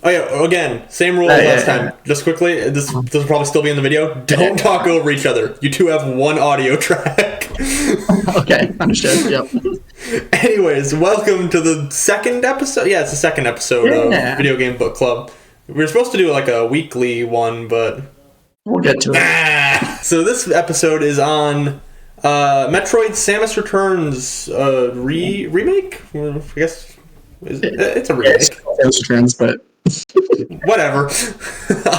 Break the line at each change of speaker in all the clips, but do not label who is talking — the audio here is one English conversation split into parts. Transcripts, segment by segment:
Oh yeah, again, same rule as last time. Just quickly, this will probably still be in the video. Don't talk over each other. You two have one audio track.
Okay, understood. Yep.
Anyways, welcome to the second episode. Yeah, it's the second episode of Video Game Book Club. We were supposed to do like a weekly one, but
we'll get to it.
So this episode is on Metroid Samus Returns remake? I guess it's a remake.
Samus Returns, but
whatever.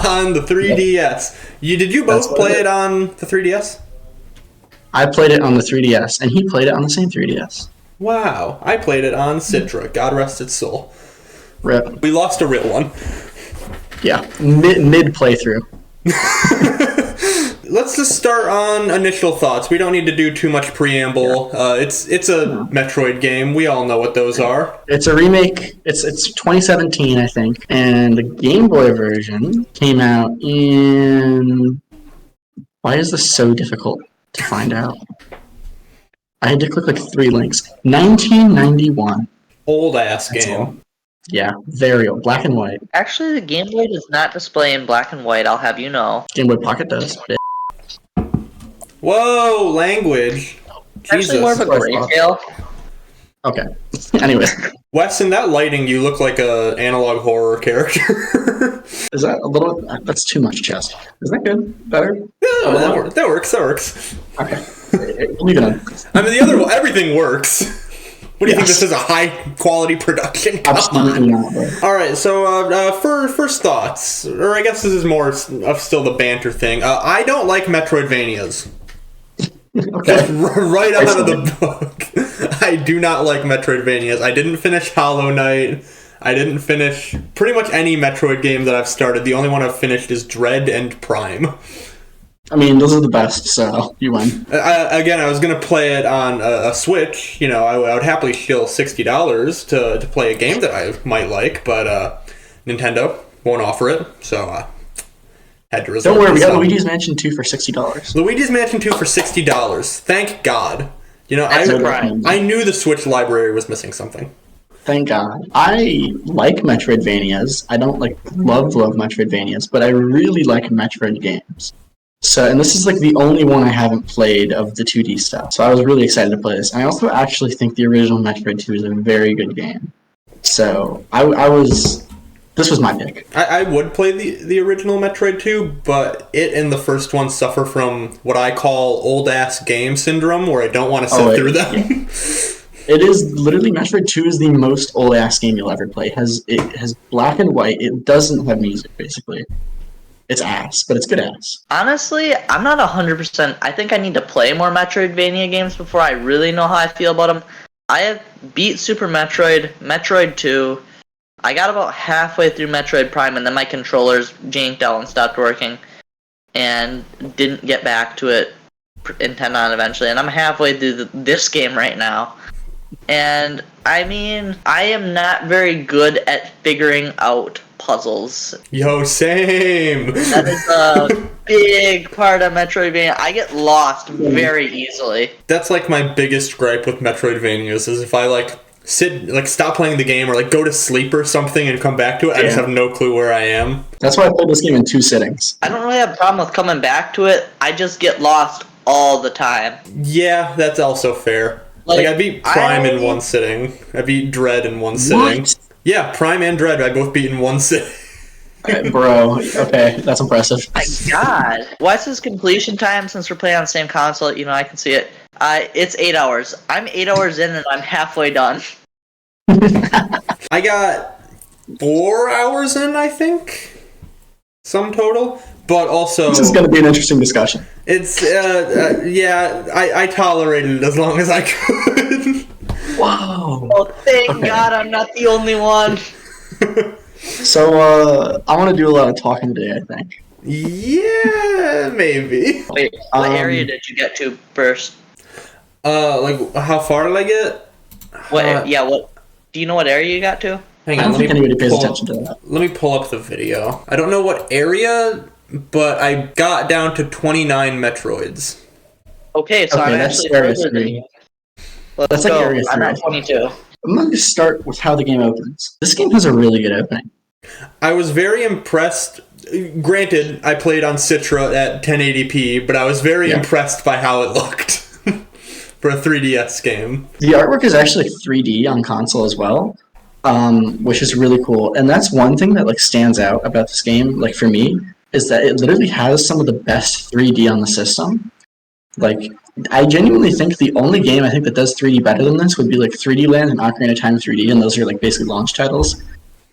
On the 3DS. Did you both play it on the 3DS?
I played it on the 3DS, and he played it on the same 3DS.
Wow. I played it on Citra. God rest its soul.
Rip.
We lost a real one.
Yeah, mid playthrough.
Let's just start on initial thoughts. We don't need to do too much preamble. It's a Metroid game. We all know what those are.
It's a remake. It's 2017, I think, and the Game Boy version came out in. Why is this so difficult to find out? I had to click like 3 links. 1991.
Old ass game.
All. Yeah, very old. Black and white.
Actually, the Game Boy does not display in black and white, I'll have you know.
Game Boy Pocket does.
Whoa, language. Jesus.
Actually, more of a grayscale.
Okay. Anyways.
Wes, in that lighting, you look like a analog horror character.
Is that a little... That's too much chest. Is that good? Better?
Yeah, that works.
Okay. Leave it on.
I mean, the other one, everything works. What do you think, this is a high-quality production?
Absolutely not, bro.
Alright, so first thoughts, or I guess this is more of still the banter thing. I don't like Metroidvanias.
Okay.
Right out of the book. I do not like Metroidvanias. I didn't finish Hollow Knight. I didn't finish pretty much any Metroid game that I've started. The only one I've finished is Dread and Prime.
I mean, those are the best, so you win.
Again, I was going to play it on a Switch. You know, I would happily shill $60 to play a game that I might like, but Nintendo won't offer it, so had to resort.
Don't worry, we got Luigi's Mansion 2 for $60.
Luigi's Mansion 2 for $60. Thank God. You know, I knew the Switch library was missing something.
Thank God. I like Metroidvanias. I don't love Metroidvanias, but I really like Metroid games. So, and this is like the only one I haven't played of the 2D stuff. So I was really excited to play this. And I also actually think the original Metroid 2 is a very good game. So this was my pick.
I would play the original Metroid 2, but it and the first one suffer from what I call old ass game syndrome, where I don't want to sit through them.
Yeah. It is literally, Metroid 2 is the most old ass game you'll ever play. It has black and white. It doesn't have music, basically. It's ass, but it's good ass.
Honestly, I'm not 100%. I think I need to play more Metroidvania games before I really know how I feel about them. I have beat Super Metroid, Metroid 2. I got about halfway through Metroid Prime, and then my controllers janked out and stopped working. And didn't get back to it, intend on eventually. And I'm halfway through this game right now. And, I mean, I am not very good at figuring out puzzles.
Yo, same.
That is a big part of Metroidvania. I get lost very easily.
That's like my biggest gripe with Metroidvanias is if I stop playing the game or go to sleep or something and come back to it, I just have no clue where I am.
That's why I played this game in 2 sittings.
I don't really have a problem with coming back to it. I just get lost all the time.
Yeah, that's also fair. I beat Prime in one sitting. I beat Dread in one sitting.
What?
Yeah, Prime and Dread I both beat in one sitting.
Okay, bro, okay, that's impressive.
My God. What's his completion time since we're playing on the same console? You know, I can see it. It's 8 hours. I'm 8 hours in and I'm halfway done.
I got 4 hours in, I think. Sum total. But also...
This is going to be an interesting discussion.
It's, I tolerated it as long as I could.
Wow.
Oh, thank God I'm not the only one.
So, I want to do a lot of talking today, I think.
Yeah, maybe.
Wait, what area did you get to first?
How far did I get?
What do you know what area you got to?
Hang
on, I don't think anybody pays attention to that.
Let me pull up the video. I don't know what area, but I got down to 29 Metroids.
Okay, so I'm actually further than you. Let's go.
Area 3.
I'm at 22.
I'm going to start with how the game opens. This game has a really good opening.
I was very impressed. Granted, I played on Citra at 1080p, but I was very impressed by how it looked for a 3DS game.
The artwork is actually 3D on console as well, which is really cool. And that's one thing that like stands out about this game, like for me, is that it literally has some of the best 3D on the system. Like, I genuinely think the only game I think that does 3D better than this would be like 3D Land and Ocarina of Time 3D, and those are like basically launch titles.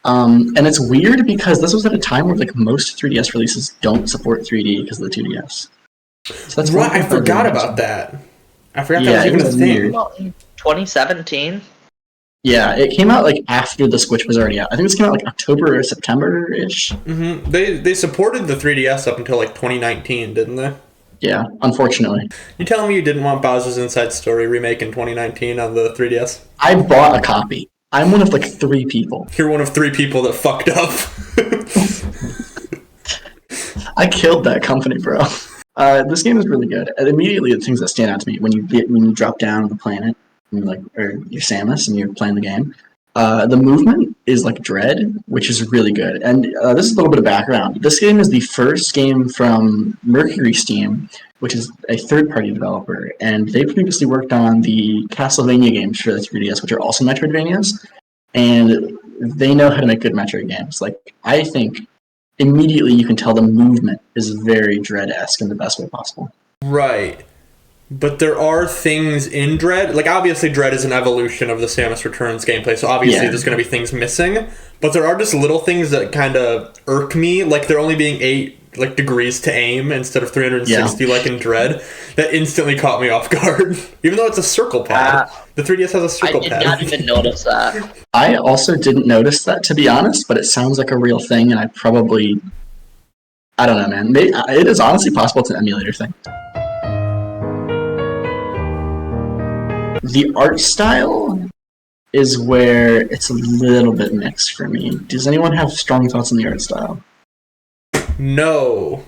And it's weird because this was at a time where like most 3DS releases don't support 3D because of the 2DS. So that's
right. I forgot about that. I forgot that was even a thing.
2017.
Yeah, it came out like after the Switch was already out. I think this came out like October or September ish.
Mm-hmm. They supported the 3DS up until like 2019, didn't they?
Yeah, unfortunately.
You telling me you didn't want Bowser's Inside Story remake in 2019 on the 3DS?
I bought a copy. I'm one of like 3 people.
You're one of 3 people that fucked up.
I killed that company, bro. This game is really good. And immediately, the things that stand out to me when you drop down the planet, and you're Samus and you're playing the game. The movement is like Dread, which is really good. And this is a little bit of background. This game is the first game from Mercury Steam, which is a third-party developer, and they previously worked on the Castlevania games for the 3DS, which are also Metroidvanias, and they know how to make good Metroid games. Like, I think immediately you can tell the movement is very Dread-esque in the best way possible.
Right. But there are things in Dread, like obviously Dread is an evolution of the Samus Returns gameplay, so obviously there's going to be things missing, but there are just little things that kind of irk me, like there only being 8 like degrees to aim instead of 360 like in Dread, that instantly caught me off guard. Even though it's a circle pad. The 3DS has a circle pad.
I did not even notice that.
I also didn't notice that, to be honest, but it sounds like a real thing, and I don't know, man. It is honestly possible it's an emulator thing. The art style is where it's a little bit mixed for me. Does anyone have strong thoughts on the art style?
No.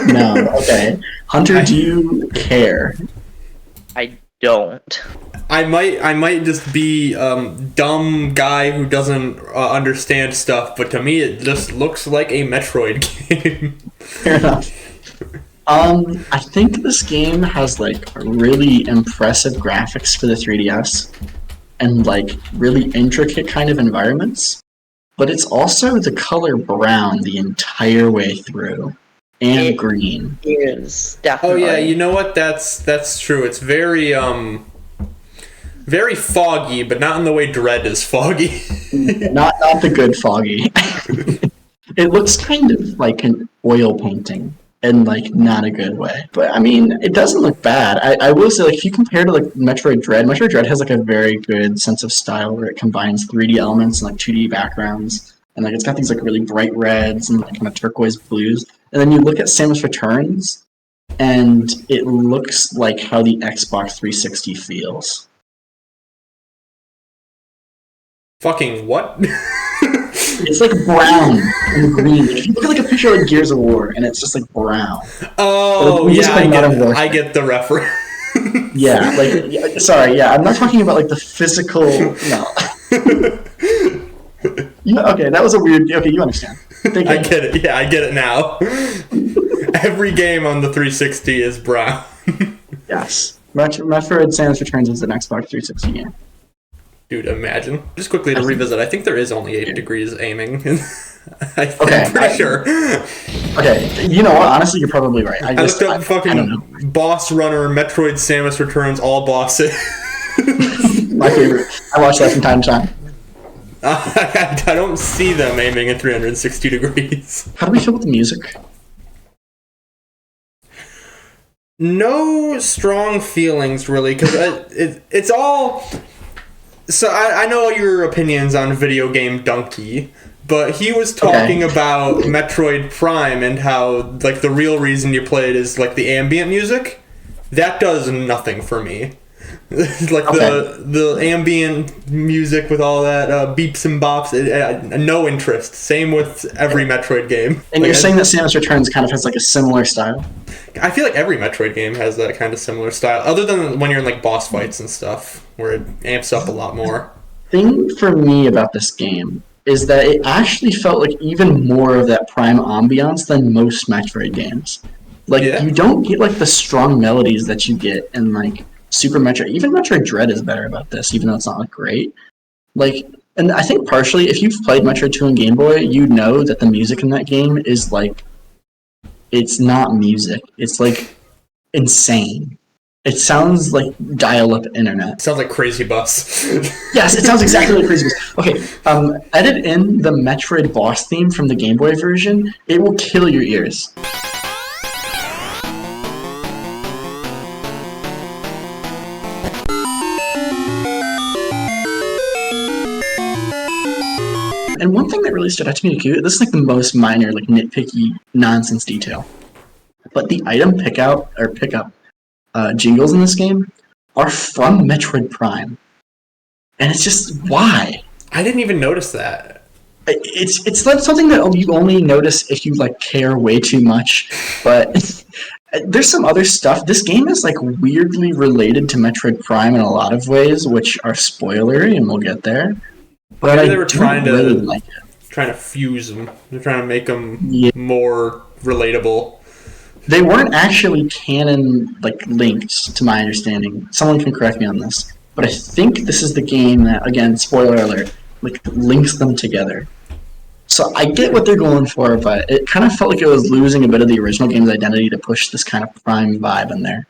No, okay. Hunter, do you care?
I don't.
I might just be dumb guy who doesn't understand stuff, but to me it just looks like a Metroid game.
Fair enough. I think this game has like really impressive graphics for the 3DS and like really intricate kind of environments, but it's also the color brown the entire way through and green.
It is definitely.
Oh yeah, you know what? That's true. It's very very foggy, but not in the way Dread is foggy.
not the good foggy. It looks kind of like an oil painting. In like not a good way, but I mean it doesn't look bad. I will say, like, if you compare to like Metroid Dread has like a very good sense of style where it combines 3D elements and like 2D backgrounds, and like it's got these like really bright reds and like kind of turquoise blues. And then you look at Samus Returns, and it looks like how the Xbox 360 feels.
Fucking what?
It's like brown and green. If you look at like a picture of like Gears of War, and it's just like brown.
Oh yeah, I get the reference.
Yeah, like sorry, yeah, I'm not talking about like the physical. No. Okay, that was a weird. Okay, you understand.
I get it. Yeah, I get it now. Every game on the 360 is brown.
Yes, Metroid Samus Returns is an Xbox 360 game.
Dude, imagine. Just quickly to revisit, I think there is only 8 degrees aiming. I'm pretty sure.
Okay, you know what? Honestly, you're probably right.
I looked up fucking Boss Runner, Metroid Samus Returns, all bosses.
My favorite. I watch that from time to time.
I don't see them aiming at 360 degrees.
How do we feel with the music?
No strong feelings, really, because it's all... So I know your opinions on Video Game Donkey, but he was talking about Metroid Prime and how like the real reason you play it is like the ambient music. That does nothing for me. Like the ambient music with all that beeps and bops, no interest. Same with every Metroid game.
And you're saying that Samus Returns kind of has like a similar style?
I feel like every Metroid game has that kind of similar style, other than when you're in like boss fights and stuff, where it amps up a lot more.
Thing for me about this game is that it actually felt like even more of that Prime ambiance than most Metroid games. Like,
Yeah.
you don't get like the strong melodies that you get in like Super Metroid. Even Metroid Dread is better about this, even though it's not like great. Like, and I think partially, if you've played Metroid 2 on Game Boy, you know that the music in that game is like, it's not music. It's like insane. It sounds like dial-up internet.
Sounds like Crazy Bus.
Yes, it sounds exactly like Crazy Bus. Okay, edit in the Metroid boss theme from the Game Boy version. It will kill your ears. And one thing that really stood out to me, this is like the most minor, like nitpicky nonsense detail, but the item pickup jingles in this game are from Metroid Prime, and it's just why.
I didn't even notice that.
It's like something that you only notice if you like care way too much, but there's some other stuff. This game is like weirdly related to Metroid Prime in a lot of ways, which are spoilery, and we'll get there. But
Maybe they were trying to
really like it.
trying to fuse them. They're trying to make them
Yeah.
more relatable.
They weren't actually canon like linked, to my understanding. Someone can correct me on this, but I think this is the game that, again, spoiler alert, like links them together. So I get what they're going for, but it kind of felt like it was losing a bit of the original game's identity to push this kind of Prime vibe in there.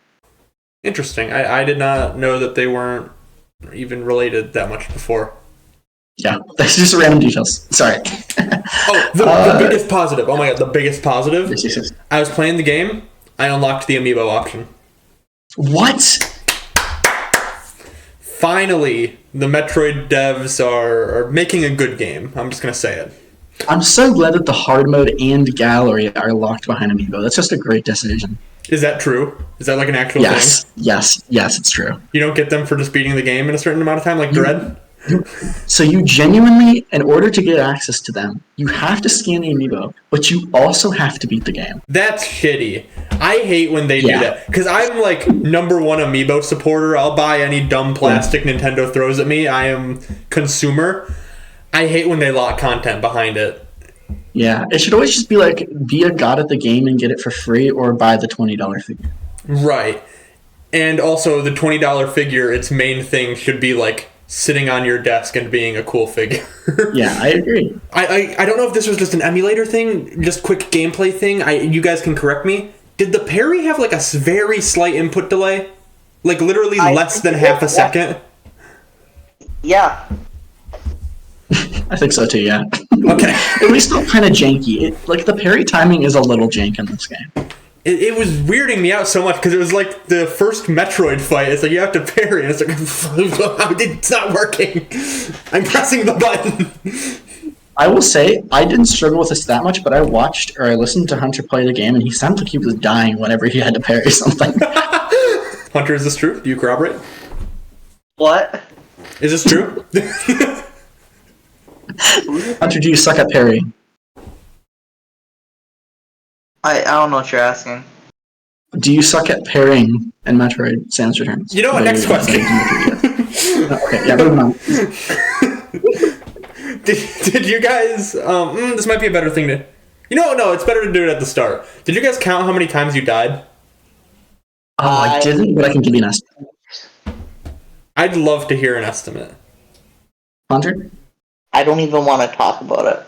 Interesting. I did not know that they weren't even related that much before.
Yeah, that's just random details. Sorry.
Oh, the biggest positive. Oh my god, the biggest positive.
Yes.
I was playing the game. I unlocked the amiibo option.
What?
Finally, the Metroid devs are making a good game. I'm just going to say it.
I'm so glad that the hard mode and gallery are locked behind amiibo. That's just a great decision.
Is that true? Is that like an actual
Yes,
thing?
yes, it's true.
You don't get them for just beating the game in a certain amount of time, like Dread?
So you genuinely, in order to get access to them, you have to scan the amiibo, but you also have to beat the game.
That's shitty. I hate when they do
Yeah.
that. Because I'm like #1 amiibo supporter. I'll buy any dumb plastic Nintendo throws at me. I am consumer. I hate when they lock content behind it.
Yeah, it should always just be like, be a god at the game and get it for free, or buy the $20 figure.
Right. And also, the $20 figure, its main thing should be like sitting on your desk and being a cool figure.
Yeah, I agree.
I don't know if this was just an emulator thing, just quick gameplay thing. You guys can correct me. Did the parry have like a very slight input delay? Like literally less than half a second?
Yeah.
I think so too, yeah.
Okay.
At least not kind of janky. Like, the parry timing is a little jank in this game.
It was weirding me out so much because it was like the first Metroid fight. It's like you have to parry, and it's like it's not working. I'm pressing the button.
I will say, I didn't struggle with this that much, but I watched or I listened to Hunter play the game, and he sounded like he was dying whenever he had to parry something.
Hunter, is this true? Do you corroborate?
What?
Is this true?
Hunter, do you suck at parrying?
I don't know what you're asking.
Do you suck at parrying in Metroid Samus Returns?
You know what? Next question.
Okay, yeah, moving on.
Did you guys? This might be a better thing to. No, it's better to do it at the start. Did you guys count how many times you died?
Oh, I didn't, but I can give you an estimate.
I'd love to hear an estimate.
Hunter?
I don't even want to talk about it.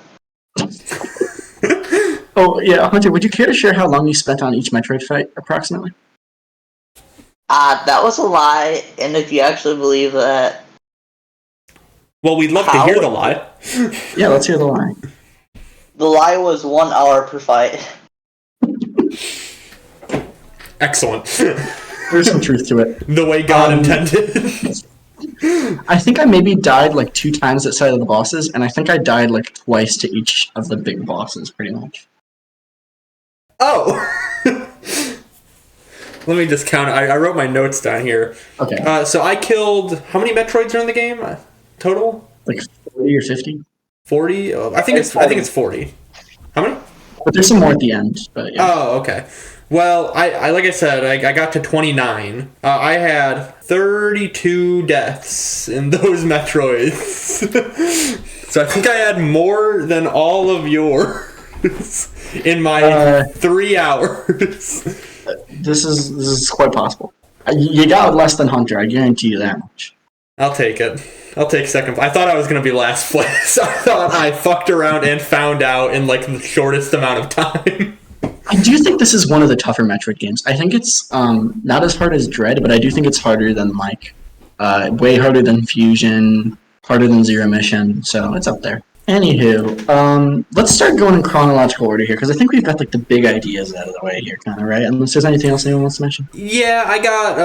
Oh, yeah, Hunter, would you care to share how long you spent on each Metroid fight, approximately?
That was a lie, and if you actually believe that...
Well, we'd love to hear the lie.
Yeah, let's hear the lie.
The lie was 1 hour per fight.
Excellent.
There's some truth to it.
The way God intended.
I think I maybe died like 2 times at sight of the bosses, and I think I died like twice to each of the big bosses, pretty much.
Oh! Let me just count. I wrote my notes down here.
Okay.
So I killed... How many Metroids are in the game? Total?
Like 40 or 50?
40? Oh, I think it's 40. How many?
But there's some more at the end, but yeah.
Oh, okay. Well, I like I said, I got to 29. I had 32 deaths in those Metroids. So I think I had more than all of yours in my 3 hours.
This is quite possible. You got less than Hunter, I guarantee you that much.
I'll take it. I'll take second. I thought I was going to be last place. I thought I fucked around and found out in like the shortest amount of time.
I do think this is one of the tougher Metroid games. I think it's not as hard as Dread, but I do think it's harder than like way harder than Fusion, harder than Zero Mission, so it's up there. Anywho, let's start going in chronological order here, because I think we've got like the big ideas out of the way here, kind of, right? Unless there's anything else anyone wants to mention.
Yeah, I got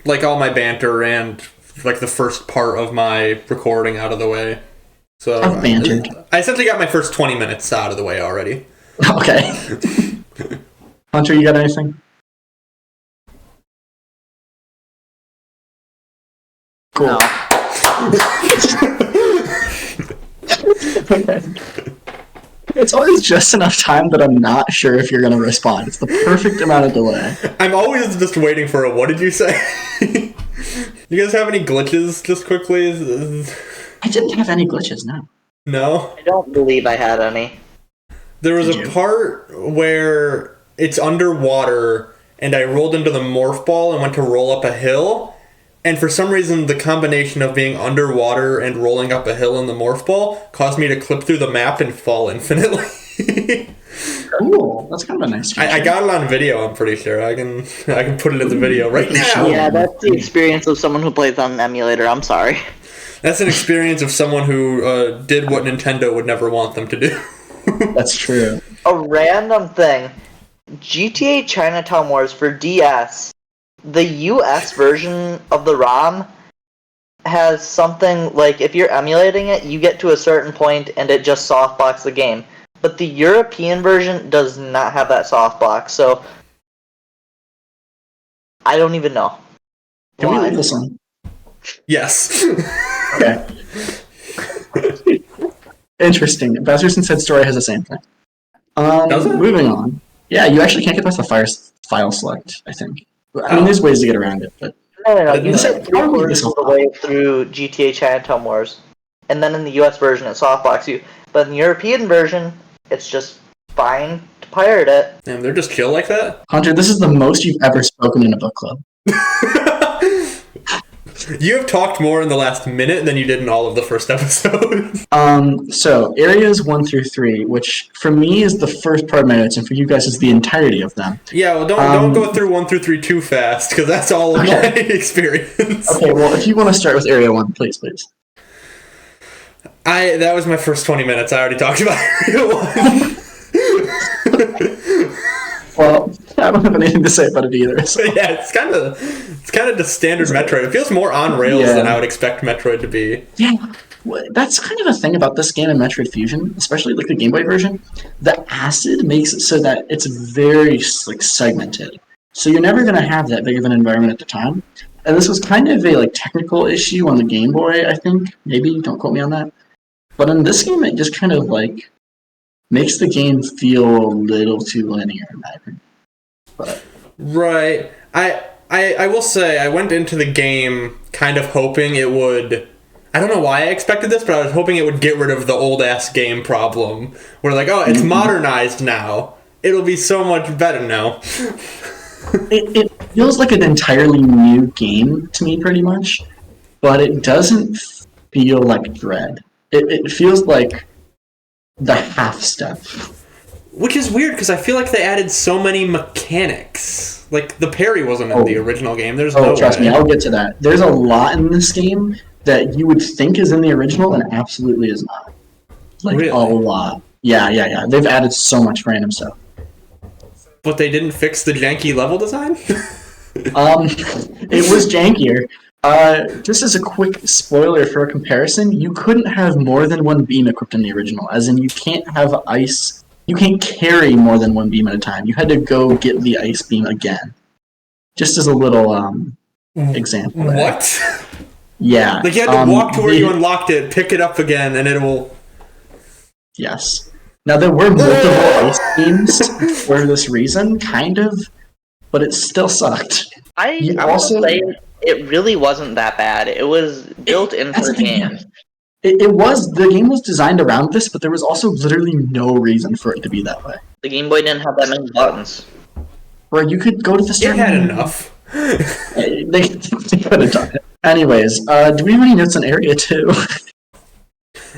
like all my banter and like the first part of my recording out of the way. So
I've bantered.
I essentially got my first 20 minutes out of the way already.
Okay. Hunter, you got anything? Cool.
No.
Okay. It's always just enough time that I'm not sure if you're going to respond. It's the perfect amount of delay.
I'm always just waiting for a what did you say? You guys have any glitches just quickly?
I didn't have any glitches, no.
No?
I don't believe I had any.
There was
Did
a
you?
part where it's underwater and I rolled into the morph ball and went to roll up a hill. And for some reason, the combination of being underwater and rolling up a hill in the morph ball caused me to clip through the map and fall infinitely.
Cool. That's kind of a nice feature.
I got it on video, I'm pretty sure. I can put it in the video right now.
Yeah, that's the experience of someone who plays on an emulator. I'm sorry.
That's an experience of someone who did what Nintendo would never want them to do.
That's true.
A random thing. GTA Chinatown Wars for DS. The US version of the ROM has something like if you're emulating it, you get to a certain point and it just softbox the game. But the European version does not have that softbox, so I don't even know.
Can we
Why?
leave this on?
Yes.
Okay. Interesting. Bazerson said story has the same thing.
Does it?
Moving on. Yeah, you actually can't get past the file select, I think. I mean, there's ways to get around it, but...
No. You
This-
get
probably
3/4
this
of the
will-
way through GTA Chinatown Wars. And then in the US version, it softbox you. But in the European version, it's just fine to pirate it.
Damn, they're just chill like that?
Hunter, this is the most you've ever spoken in a book club.
You have talked more in the last minute than you did in all of the first episode.
So, areas 1 through 3, which for me is the first part of my notes, and for you guys is the entirety of them.
Yeah, well, don't go through 1 through 3 too fast, because that's all of my experience.
Okay, well, if you want to start with area 1, please.
That was my first 20 minutes. I already talked about Area 1.
Well, I don't have anything to say about it either. So.
Yeah, it's kind of the standard Metroid. It feels more on rails than I would expect Metroid to be.
Yeah, well, that's kind of a thing about this game and Metroid Fusion, especially like the Game Boy version. The acid makes it so that it's very like segmented. So you're never going to have that big of an environment at the time. And this was kind of a like technical issue on the Game Boy, I think. Maybe, don't quote me on that. But in this game, it just kind of like makes the game feel a little too linear, in my opinion. But
Right. I will say, I went into the game kind of hoping it would... I don't know why I expected this, but I was hoping it would get rid of the old-ass game problem. Where like, oh, it's modernized now. It'll be so much better now.
it feels like an entirely new game to me, pretty much. But it doesn't feel like Dread. It feels like the half step.
Which is weird, because I feel like they added so many mechanics. Like, the parry wasn't in the original game. There's no
trust
way.
me, I'll get to that. There's a lot in this game that you would think is in the original and absolutely is not. Like,
Really?
a lot. Yeah. They've added so much random stuff.
But they didn't fix the janky level design?
It was jankier. Just as a quick spoiler for a comparison, you couldn't have more than one beam equipped in the original, as in you can't have ice. You can't carry more than one beam at a time. You had to go get the ice beam again. Just as a little example. There.
What?
Yeah.
Like, you had to walk to where you unlocked it, pick it up again, and it will...
Yes. Now, there were multiple ice beams for this reason, kind of, but it still sucked.
I want to say it really wasn't that bad. It was built into the game.
It was. The game was designed around this, but there was also literally no reason for it to be that way.
The Game Boy didn't have that many buttons.
Where you could go to the start.
It had enough.
They could have done it. Anyways, do we have any notes on Area 2?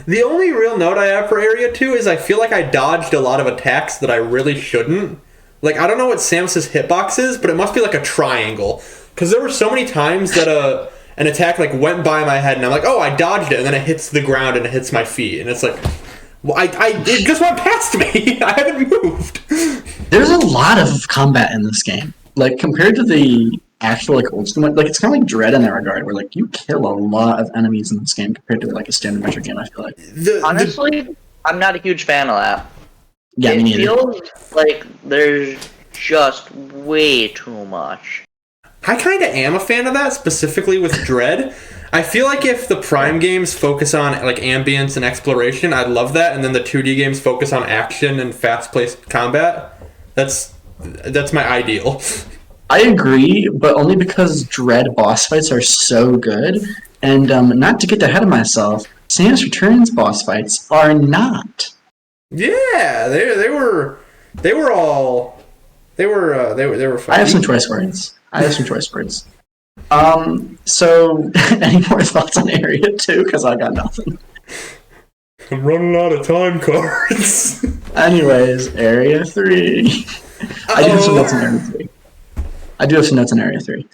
The only real note I have for Area 2 is I feel like I dodged a lot of attacks that I really shouldn't. Like, I don't know what Samus's hitbox is, but it must be like a triangle. Because there were so many times that an attack like went by my head, and I'm like, oh, I dodged it, and then it hits the ground and it hits my feet. And it's like, well, it just went past me. I haven't moved.
There's a lot of combat in this game. Like, compared to the actual, like, old school, like, it's kind of like Dread in that regard, where, like, you kill a lot of enemies in this game compared to, like, a standard Metroid game, I feel like.
Honestly, I'm not a huge fan of that.
Yeah, me neither.
It feels like there's just way too much.
I kind of am a fan of that, specifically with Dread. I feel like if the Prime games focus on like ambience and exploration, I'd love that, and then the 2D games focus on action and fast-paced combat. That's my ideal.
I agree, but only because Dread boss fights are so good, and not to get ahead of myself, Samus Returns boss fights are not.
Yeah, they were fun.
I have some choice words. So, any more thoughts on Area 2? Because I got nothing.
I'm running out of time cards.
Anyways, Area 3. I do have some notes on Area 3.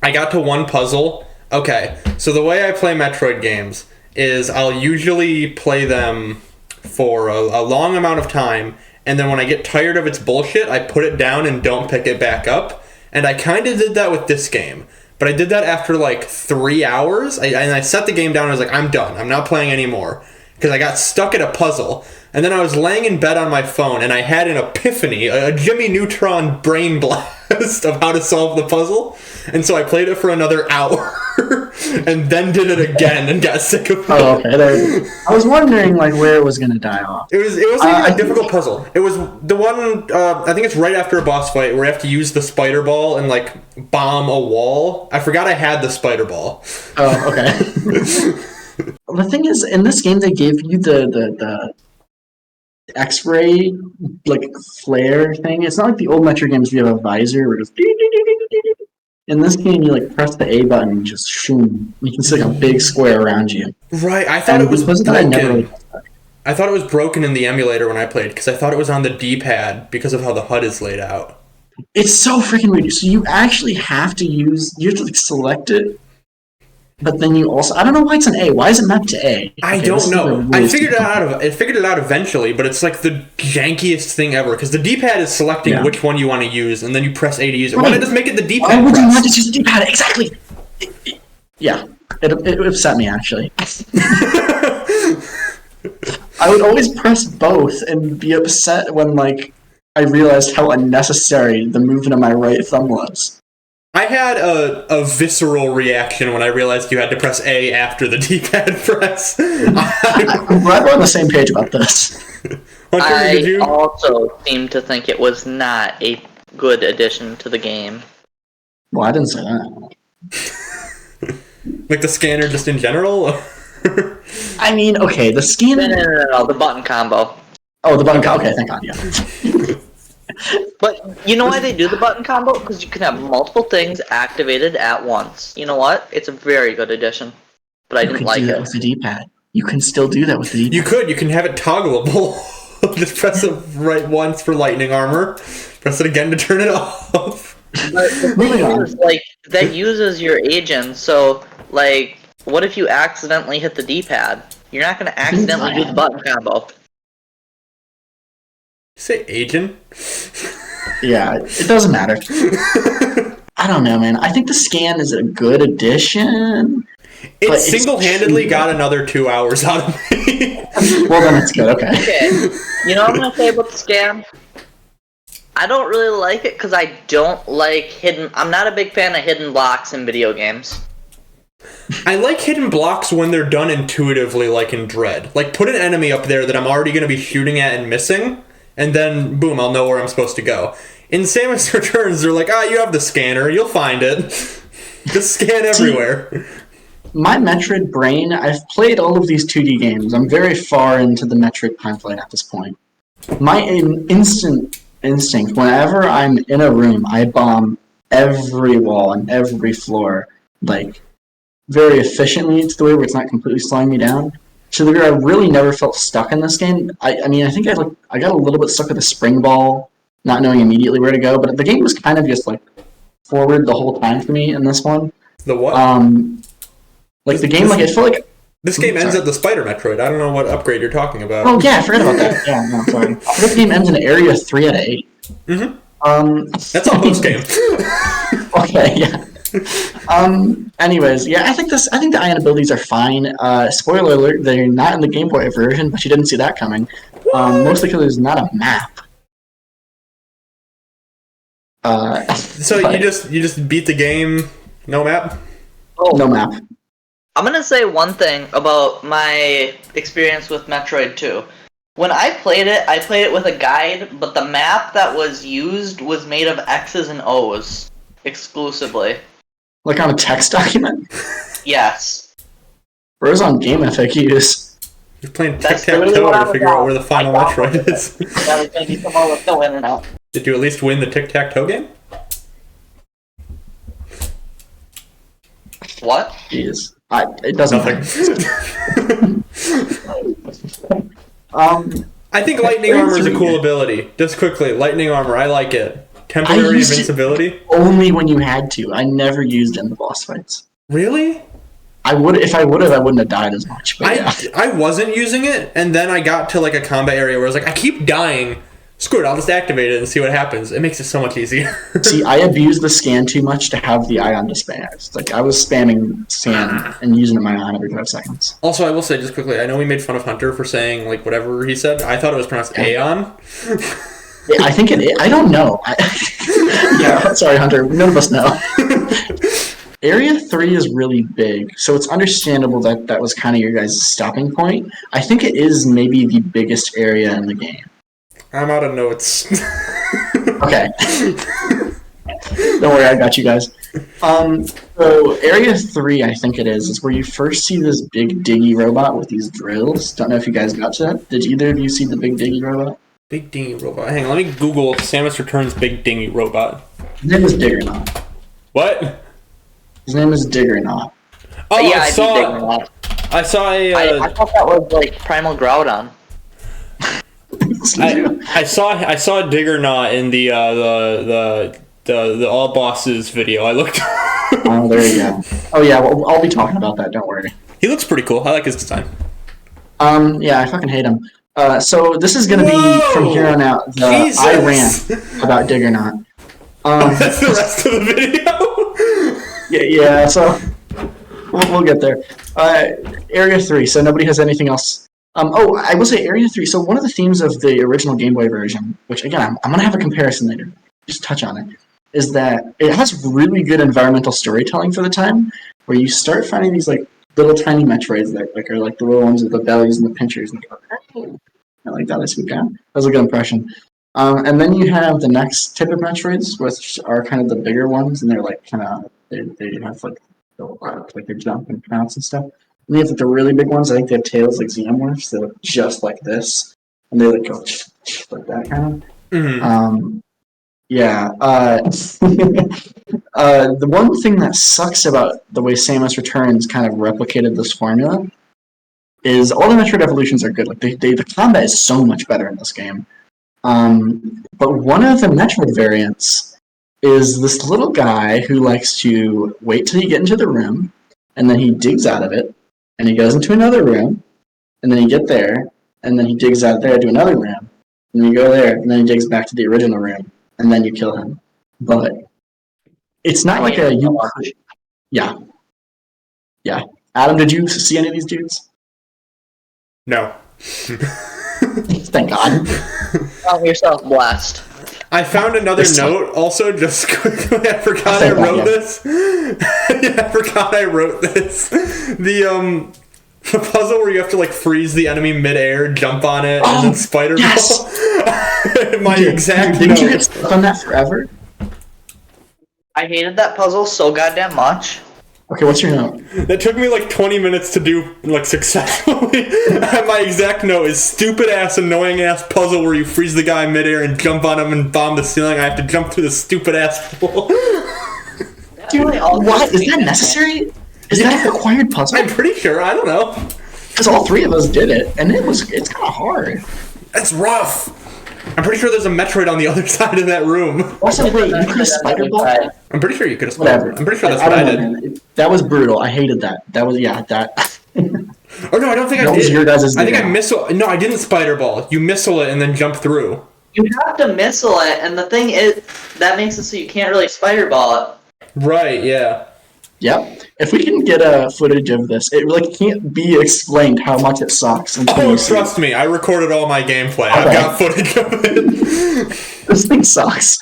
I got to one puzzle. Okay, so the way I play Metroid games is I'll usually play them for a long amount of time, and then when I get tired of its bullshit, I put it down and don't pick it back up. And I kind of did that with this game. But I did that after like 3 hours. I set the game down and I was like, I'm done. I'm not playing anymore. Because I got stuck at a puzzle. And then I was laying in bed on my phone and I had an epiphany, a Jimmy Neutron brain blast of how to solve the puzzle. And so I played it for another hour. And then did it again and got sick of it.
Oh, okay. I was wondering like where it was going to die off.
It wasn't even a difficult puzzle. It was the one, I think it's right after a boss fight where you have to use the spider ball and like bomb a wall. I forgot I had the spider ball.
Oh, okay. The thing is, in this game they gave you the X-ray like flare thing. It's not like the old Metro games where you have a visor where it goes. In this game, you like press the A button and just shoom. You can see like a big square around you.
Right, I thought it was broken. I thought it was broken in the emulator when I played because I thought it was on the D-pad because of how the HUD is laid out.
It's so freaking weird. So you actually have to like select it, but then you also I don't know why it's an A. Why is it mapped to A?
I don't know. I figured it out. I figured it out eventually, but it's like the jankiest thing ever because the D-pad is selecting which one you want to use, and then you press A to use it. Why not just make it the D-pad?
Why would you not just use the D-pad? Exactly. It upset me actually. I would always press both and be upset when like I realized how unnecessary the movement of my right thumb was.
I had a visceral reaction when I realized you had to press A after the D-pad press.
I'm glad we're on the same page about this.
I also seem to think it was not a good addition to the game.
Well, I didn't say that.
Like the scanner just in general?
I mean, okay, the scanner...
No, the button combo.
Oh, the button combo. Okay, thank God, yeah.
But you know why they do the button combo? Because you can have multiple things activated at once. You know what? It's a very good addition. But I didn't like it.
With the D-pad. You can still do that with the D-pad.
You could. You can have it toggleable. Just press it right once for lightning armor. Press it again to turn it off.
But the thing is, like, that uses your agent, so, like, what if you accidentally hit the D-pad? You're not going to accidentally do the button combo.
Say agent?
Yeah, it doesn't matter. I don't know, man. I think the scan is a good addition.
It single-handedly got another 2 hours out of me.
Well, then it's good, okay.
You know what I'm going to say about the scan? I don't really like it because I don't like I'm not a big fan of hidden blocks in video games.
I like hidden blocks when they're done intuitively, like in Dread. Like, put an enemy up there that I'm already going to be shooting at and missing, and then, boom, I'll know where I'm supposed to go. In Samus Returns, they're like, you have the scanner, you'll find it. Just scan everywhere.
My Metroid brain, I've played all of these 2D games. I'm very far into the Metroid pipeline at this point. My instinct, whenever I'm in a room, I bomb every wall and every floor, like, very efficiently to the way where it's not completely slowing me down. To the degree I really never felt stuck in this game. I mean, I think I got a little bit stuck with the spring ball, not knowing immediately where to go, but the game was kind of just, like, forward the whole time for me in this one.
The what?
Like, the game, like, it felt like...
This game ends at the Spider Metroid. I don't know what upgrade you're talking about.
Oh, yeah, I forgot about that. Yeah, no, sorry. This game ends in Area 3 out of 8.
Mm-hmm. That's a post-game.
Okay, yeah. Anyways, yeah, I think the ion abilities are fine. Spoiler alert, they're not in the Game Boy version, but you didn't see that coming. Mostly because there's not a map.
So but, you just beat the game, no map?
Oh.
No map.
I'm gonna say one thing about my experience with Metroid 2. When I played it with a guide, but the map that was used was made of X's and O's exclusively.
Like on a text document?
Yes.
Or it was on Game FAQs.
You're playing tic-tac-toe to figure out where the final Metroid is.
That was gonna be someone with no in and out.
Did you at least win the tic-tac-toe game?
What?
Jeez. It doesn't matter.
I think Lightning Armor is a cool ability. Just quickly, Lightning Armor, I like it. Temporary invincibility?
Only when you had to. I never used it in the boss fights.
Really?
If I would have, I wouldn't have died as much. But yeah.
I wasn't using it, and then I got to like a combat area where I was like, I keep dying. Screw it, I'll just activate it and see what happens. It makes it so much easier.
See, I abused the scan too much to have the ion to spam. It's like I was spamming scan and using it my ion every 5 seconds.
Also, I will say just quickly, I know we made fun of Hunter for saying like whatever he said. I thought it was pronounced Aeon.
Yeah, I think I don't know. Yeah, sorry, Hunter. None of us know. Area 3 is really big, so it's understandable that that was kind of your guys' stopping point. I think it is maybe the biggest area in the game.
I'm out of notes.
Okay. Don't worry, I got you guys. So Area 3, I think it is where you first see this big diggy robot with these drills. Don't know if you guys got to that. Did either of you see the big diggy robot?
Big dingy robot. Hang on, let me Google Samus Returns Big Dingy Robot.
His name is Diggernaut.
What?
His name is Diggernaut.
Oh,
yeah,
I saw a...
I thought that was like Primal Groudon.
I saw Diggernaut in the All Bosses video. I looked.
Oh, there you go. Oh yeah, well, I'll be talking about that. Don't worry.
He looks pretty cool. I like his design.
Yeah, I fucking hate him. So this is gonna be from here on out. I rant about Diggernaut.
That's the rest of the video.
Yeah. So we'll get there. Area 3. So nobody has anything else. I will say Area 3. So one of the themes of the original Game Boy version, which again I'm gonna have a comparison later, just touch on it, is that it has really good environmental storytelling for the time, where you start finding these like little tiny Metroids that like are like the little ones with the bellies and the pinchers, and you go, hey, I like that. I swoop down. That was a good impression. And then you have the next type of Metroids, which are kind of the bigger ones, and they're like kind of they have like they jump and pounce and stuff. And you have like the really big ones. I think they have tails like Xenomorphs. They look just like this, and they like go like that kind of.
Mm-hmm.
Yeah. The one thing that sucks about the way Samus Returns kind of replicated this formula is all the Metroid evolutions are good. Like the combat is so much better in this game. But one of the Metroid variants is this little guy who likes to wait till you get into the room, and then he digs out of it, and he goes into another room, and then you get there, and then he digs out there to another room, and then you go there, and then he digs back to the original room, and then you kill him. But it's not like a yeah. Adam, did you see any of these dudes?
No.
Thank God.
Count yourself blessed.
I found another note also just quickly. I forgot I wrote this. I forgot I wrote this. The puzzle where you have to like freeze the enemy midair, jump on it, and then spider ball. My exact
Didn't you
note.
get stuck on that forever?
I hated that puzzle so goddamn much.
Okay, what's your note?
That took me like 20 minutes to do like successfully. My exact note is stupid ass, annoying ass puzzle where you freeze the guy midair and jump on him and bomb the ceiling. I have to jump through the stupid ass pool.
Dude, what? Is that necessary? Is that a required puzzle?
I'm pretty sure. I don't know.
Because all three of us did it, and it's kind of hard.
That's rough. I'm pretty sure there's a Metroid on the other side of that room.
Also, wait, you could have spider ball?
I'm pretty sure you could have.
Whatever.
I'm pretty sure that's what I did.
Man. That was brutal. I hated that. That was, that.
Oh no, I don't think I
That was
did.
your guys'
I think I
doing.
missile. No, I didn't spider ball. You missile it and then jump through.
You have to missile it, and the thing is, that makes it so you can't really spider ball it.
Right. Yeah.
Yep. If we can get a footage of this, it really can't be explained how much it sucks.
Oh, trust me, I recorded all my gameplay. I've got footage of it.
This thing sucks.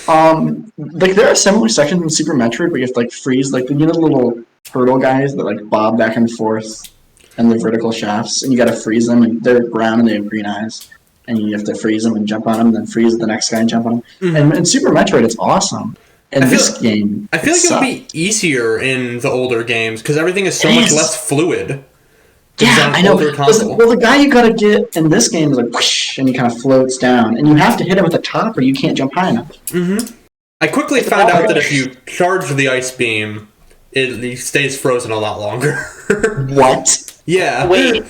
Like there are similar sections in Super Metroid where you have to like freeze like the little turtle guys that like bob back and forth and the vertical shafts, and you gotta freeze them, and they're brown and they have green eyes, and you have to freeze them and jump on them, and then freeze the next guy and jump on them. Mm-hmm. And in Super Metroid, it's awesome. In this game,
I feel like it would be easier in the older games because everything is so much less fluid.
Yeah, I know. Well, the guy you gotta get in this game is like whoosh, and he kind of floats down, and you have to hit him at the top or you can't jump high enough.
Mm-hmm. I quickly found out that if you charge the ice beam, it stays frozen a lot longer.
What?
Yeah.
Wait,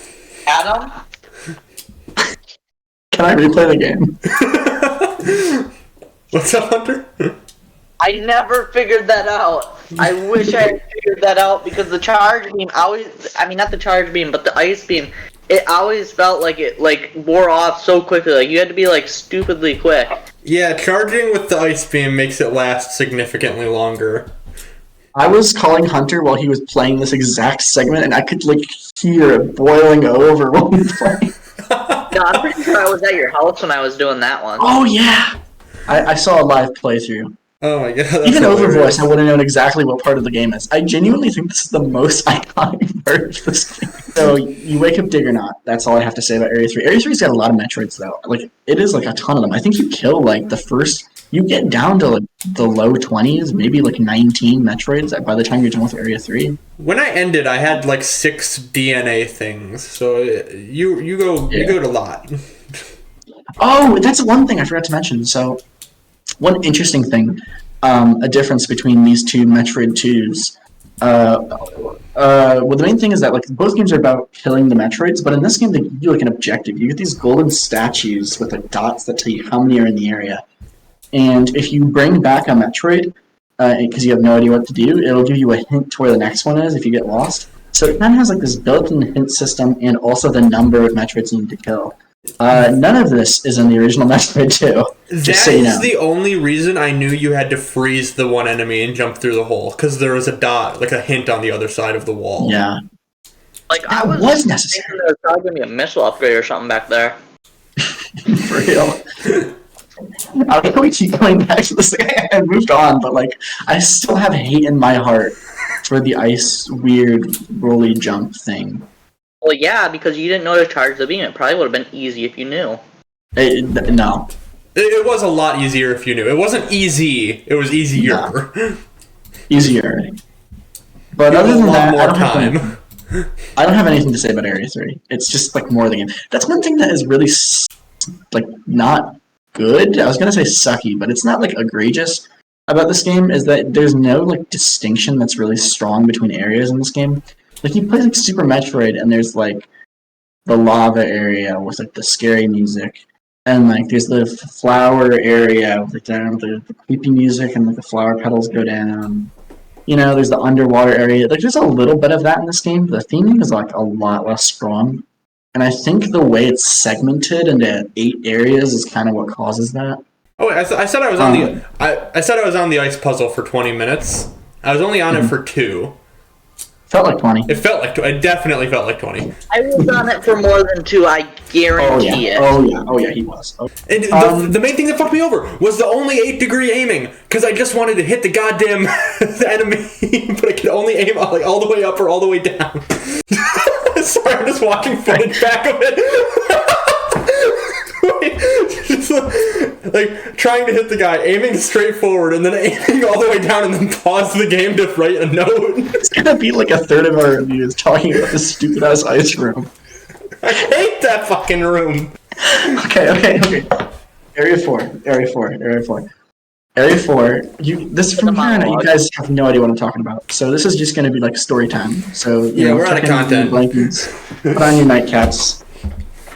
Adam?
Can I replay the game?
What's up, Hunter?
I never figured that out. I wish I had figured that out because the charge beam not the charge beam, but the ice beam, it always felt like it wore off so quickly. Like you had to be like stupidly quick.
Yeah, charging with the ice beam makes it last significantly longer.
I was calling Hunter while he was playing this exact segment, and I could like hear it boiling over while he was playing.
No, I'm pretty sure I was at your house when I was doing that one.
Oh yeah, I saw a live playthrough.
Oh my god.
Even over voice, I would have known exactly what part of the game is. I genuinely think this is the most iconic part of this game. So, you wake up Diggernaut. That's all I have to say about Area 3. Area 3's got a lot of Metroids, though. Like, it is, like, a ton of them. I think you kill, like, the first... You get down to, like, the low 20s, maybe, like, 19 Metroids by the time you're done with Area 3.
When I ended, I had, like, 6 DNA things. So, you go to a lot.
Oh, that's one thing I forgot to mention. So... One interesting thing, a difference between these two Metroid 2s. Well, the main thing is that like both games are about killing the Metroids, but in this game they give you like an objective. You get these golden statues with like dots that tell you how many are in the area. And if you bring back a Metroid, because you have no idea what to do, it'll give you a hint to where the next one is if you get lost. So it kind of has like this built-in hint system and also the number of Metroids you need to kill. None of this is in the original Metroid 2.
That is the only reason I knew you had to freeze the one enemy and jump through the hole, because there was a dot, like a hint on the other side of the wall.
Yeah.
Like
That
I
was necessary.
thinking there was probably gonna be a missile upgrade or something back there.
For real. I don't know we keep going back to this. I moved on, but like I still have hate in my heart for the ice weird rolly jump thing.
Well, yeah, because you didn't know to charge the beam. It probably would have been easy if you knew.
No.
It was a lot easier if you knew. It wasn't easy. It was easier.
No. Easier. But other than that, I don't have anything to say about Area 3. It's just like more of the game. That's one thing that is really like not good. I was gonna say sucky, but it's not like egregious about this game. Is that there's no like distinction that's really strong between areas in this game. Like you play like Super Metroid, and there's like the lava area with like the scary music, and like there's the flower area with like the creepy music, and like the flower petals go down. You know, there's the underwater area. Like there's a little bit of that in this game. The theming is like a lot less strong, and I think the way it's segmented into 8 areas is kind of what causes that.
Oh, wait, I said I was on the I said I was on the ice puzzle for 20 minutes. I was only on it for 2.
Felt like 20.
It felt like it definitely felt like 20.
I was on it for more than 2. I guarantee it.
Oh yeah, he was. Okay.
And the main thing that fucked me over was the only 8-degree aiming, because I just wanted to hit the goddamn enemy, but I could only aim like all the way up or all the way down. Sorry, I'm just watching footage back of it. Wait, just like trying to hit the guy, aiming straight forward, and then aiming all the way down, and then pause the game to write a note.
It's gonna be like a third of our reviews talking about this stupid ass ice room.
I hate that fucking room.
Okay. Area 4. This is from here on out, you guys have no idea what I'm talking about. So this is just gonna be like story time. So
we're out of content.
Blankets, put on your nightcaps,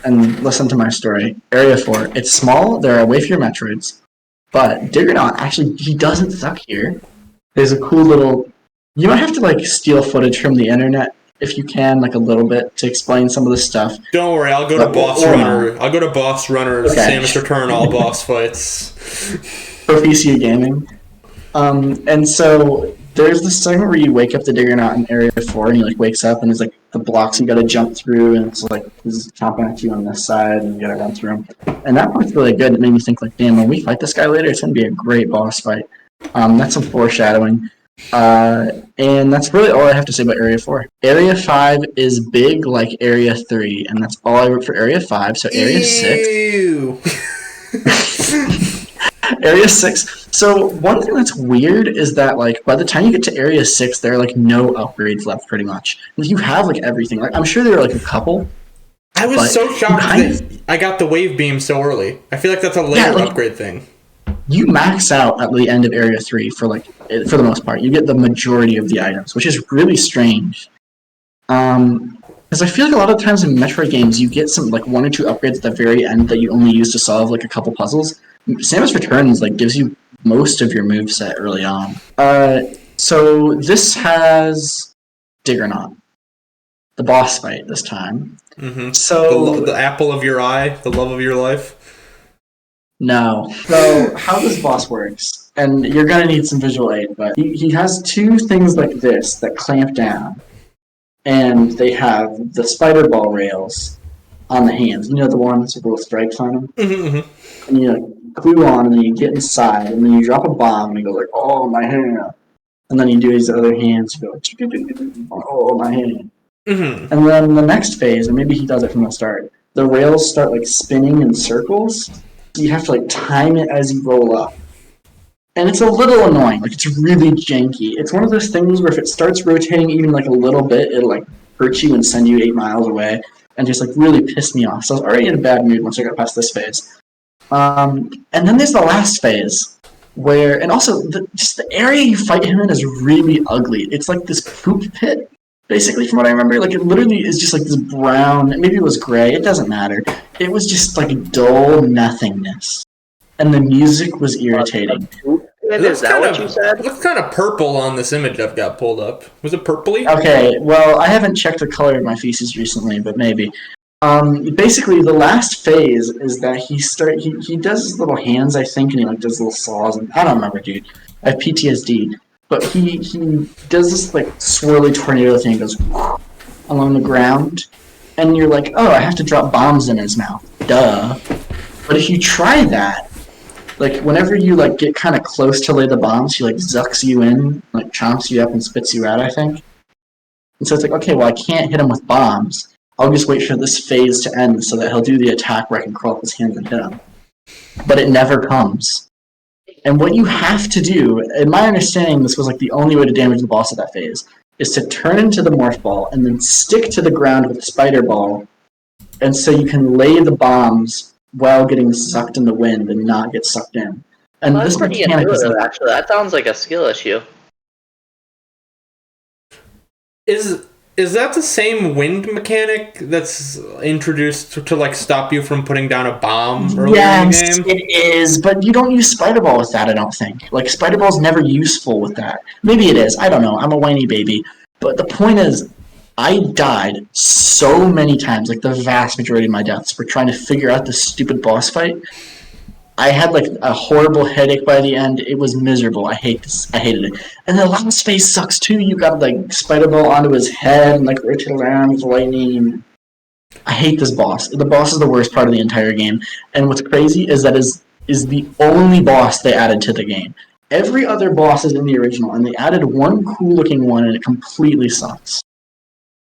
and listen to my story. Area 4. It's small. There are way fewer Metroids, but Diggernaut actually he doesn't suck here. There's a cool little. You might have to like steal footage from the internet if you can, like a little bit, to explain some of this stuff.
Don't worry, I'll go to Boss Runner. I'll go to Boss Runner's Samus Return all boss fights.
For PC gaming. And so there's this segment where you wake up the Diggernaut in Area 4 and he like wakes up and there's like the blocks you gotta jump through and it's like he's chomping at you on this side and you gotta run through them. And that part's really good. It made me think like, damn, when we fight this guy later, it's gonna be a great boss fight. That's some foreshadowing. And that's really all I have to say about Area 4. Area 5 is big like Area 3, and that's all I wrote for Area 5. So Area 6. Area 6. So one thing that's weird is that like by the time you get to Area 6, there are like no upgrades left pretty much. You have like everything. Like I'm sure there are like a couple.
I was so shocked that I got the wave beam so early. I feel like that's a later upgrade thing.
You max out at the end of Area 3 for the most part. You get the majority of the items, which is really strange. Because I feel like a lot of times in Metroid games, you get some like one or two upgrades at the very end that you only use to solve like a couple puzzles. Samus Returns like gives you most of your moveset early on. So this has Diggernaut, the boss fight this time.
Mm-hmm.
So
the apple of your eye, the love of your life.
No. So how this boss works, and you're gonna need some visual aid, but he has two things like this that clamp down, and they have the spider ball rails on the hands. You know the ones with little stripes on them? Mm-hmm. And you like glue on, and then you get inside, and then you drop a bomb, and you go like, oh, my hand. And then you do these other hands, you go, oh, my hand. Mm-hmm. And then the next phase, and maybe he does it from the start, the rails start like spinning in circles. You have to like time it as you roll up. And it's a little annoying, like it's really janky. It's one of those things where if it starts rotating even like a little bit, it'll like hurt you and send you 8 miles away and just like really piss me off. So I was already in a bad mood once I got past this phase. And then there's the last phase where, and also just the area you fight him in is really ugly. It's like this poop pit. Basically, from what I remember, like it literally is just like this brown, maybe it was gray, it doesn't matter. It was just like dull nothingness. And the music was irritating.
Is that what you said?
It looks kind of purple on this image I've got pulled up. Was it purpley?
Okay, well, I haven't checked the color of my feces recently, but maybe. Basically, the last phase is that he does his little hands, I think, and he like does little saws, and I don't remember, dude. I have PTSD. But he does this like swirly tornado thing, goes along the ground, and you're like, oh, I have to drop bombs in his mouth. Duh. But if you try that, like whenever you like get kind of close to lay the bombs, he like zucks you in, like chomps you up and spits you out, I think. And so it's like, okay, well I can't hit him with bombs. I'll just wait for this phase to end so that he'll do the attack where I can crawl up his hands and hit him. But it never comes. And what you have to do, in my understanding, this was like the only way to damage the boss at that phase, is to turn into the morph ball and then stick to the ground with the spider ball, and so you can lay the bombs while getting sucked in the wind and not get sucked in. And
well,
this
pretty
mechanic is like,
actually. That sounds like a skill issue.
Is that the same wind mechanic that's introduced to like stop you from putting down a bomb earlier in the game?
It is, but you don't use Spider Ball with that, I don't think. Like, Spider Ball's never useful with that. Maybe it is, I don't know, I'm a whiny baby. But the point is, I died so many times, like the vast majority of my deaths were trying to figure out this stupid boss fight. I had like a horrible headache by the end. It was miserable. I hated it. And the last phase sucks too. You got like spider ball onto his head and like rotate around with lightning. I hate this boss. The boss is the worst part of the entire game. And what's crazy is that is the only boss they added to the game. Every other boss is in the original, and they added one cool looking one, and it completely sucks.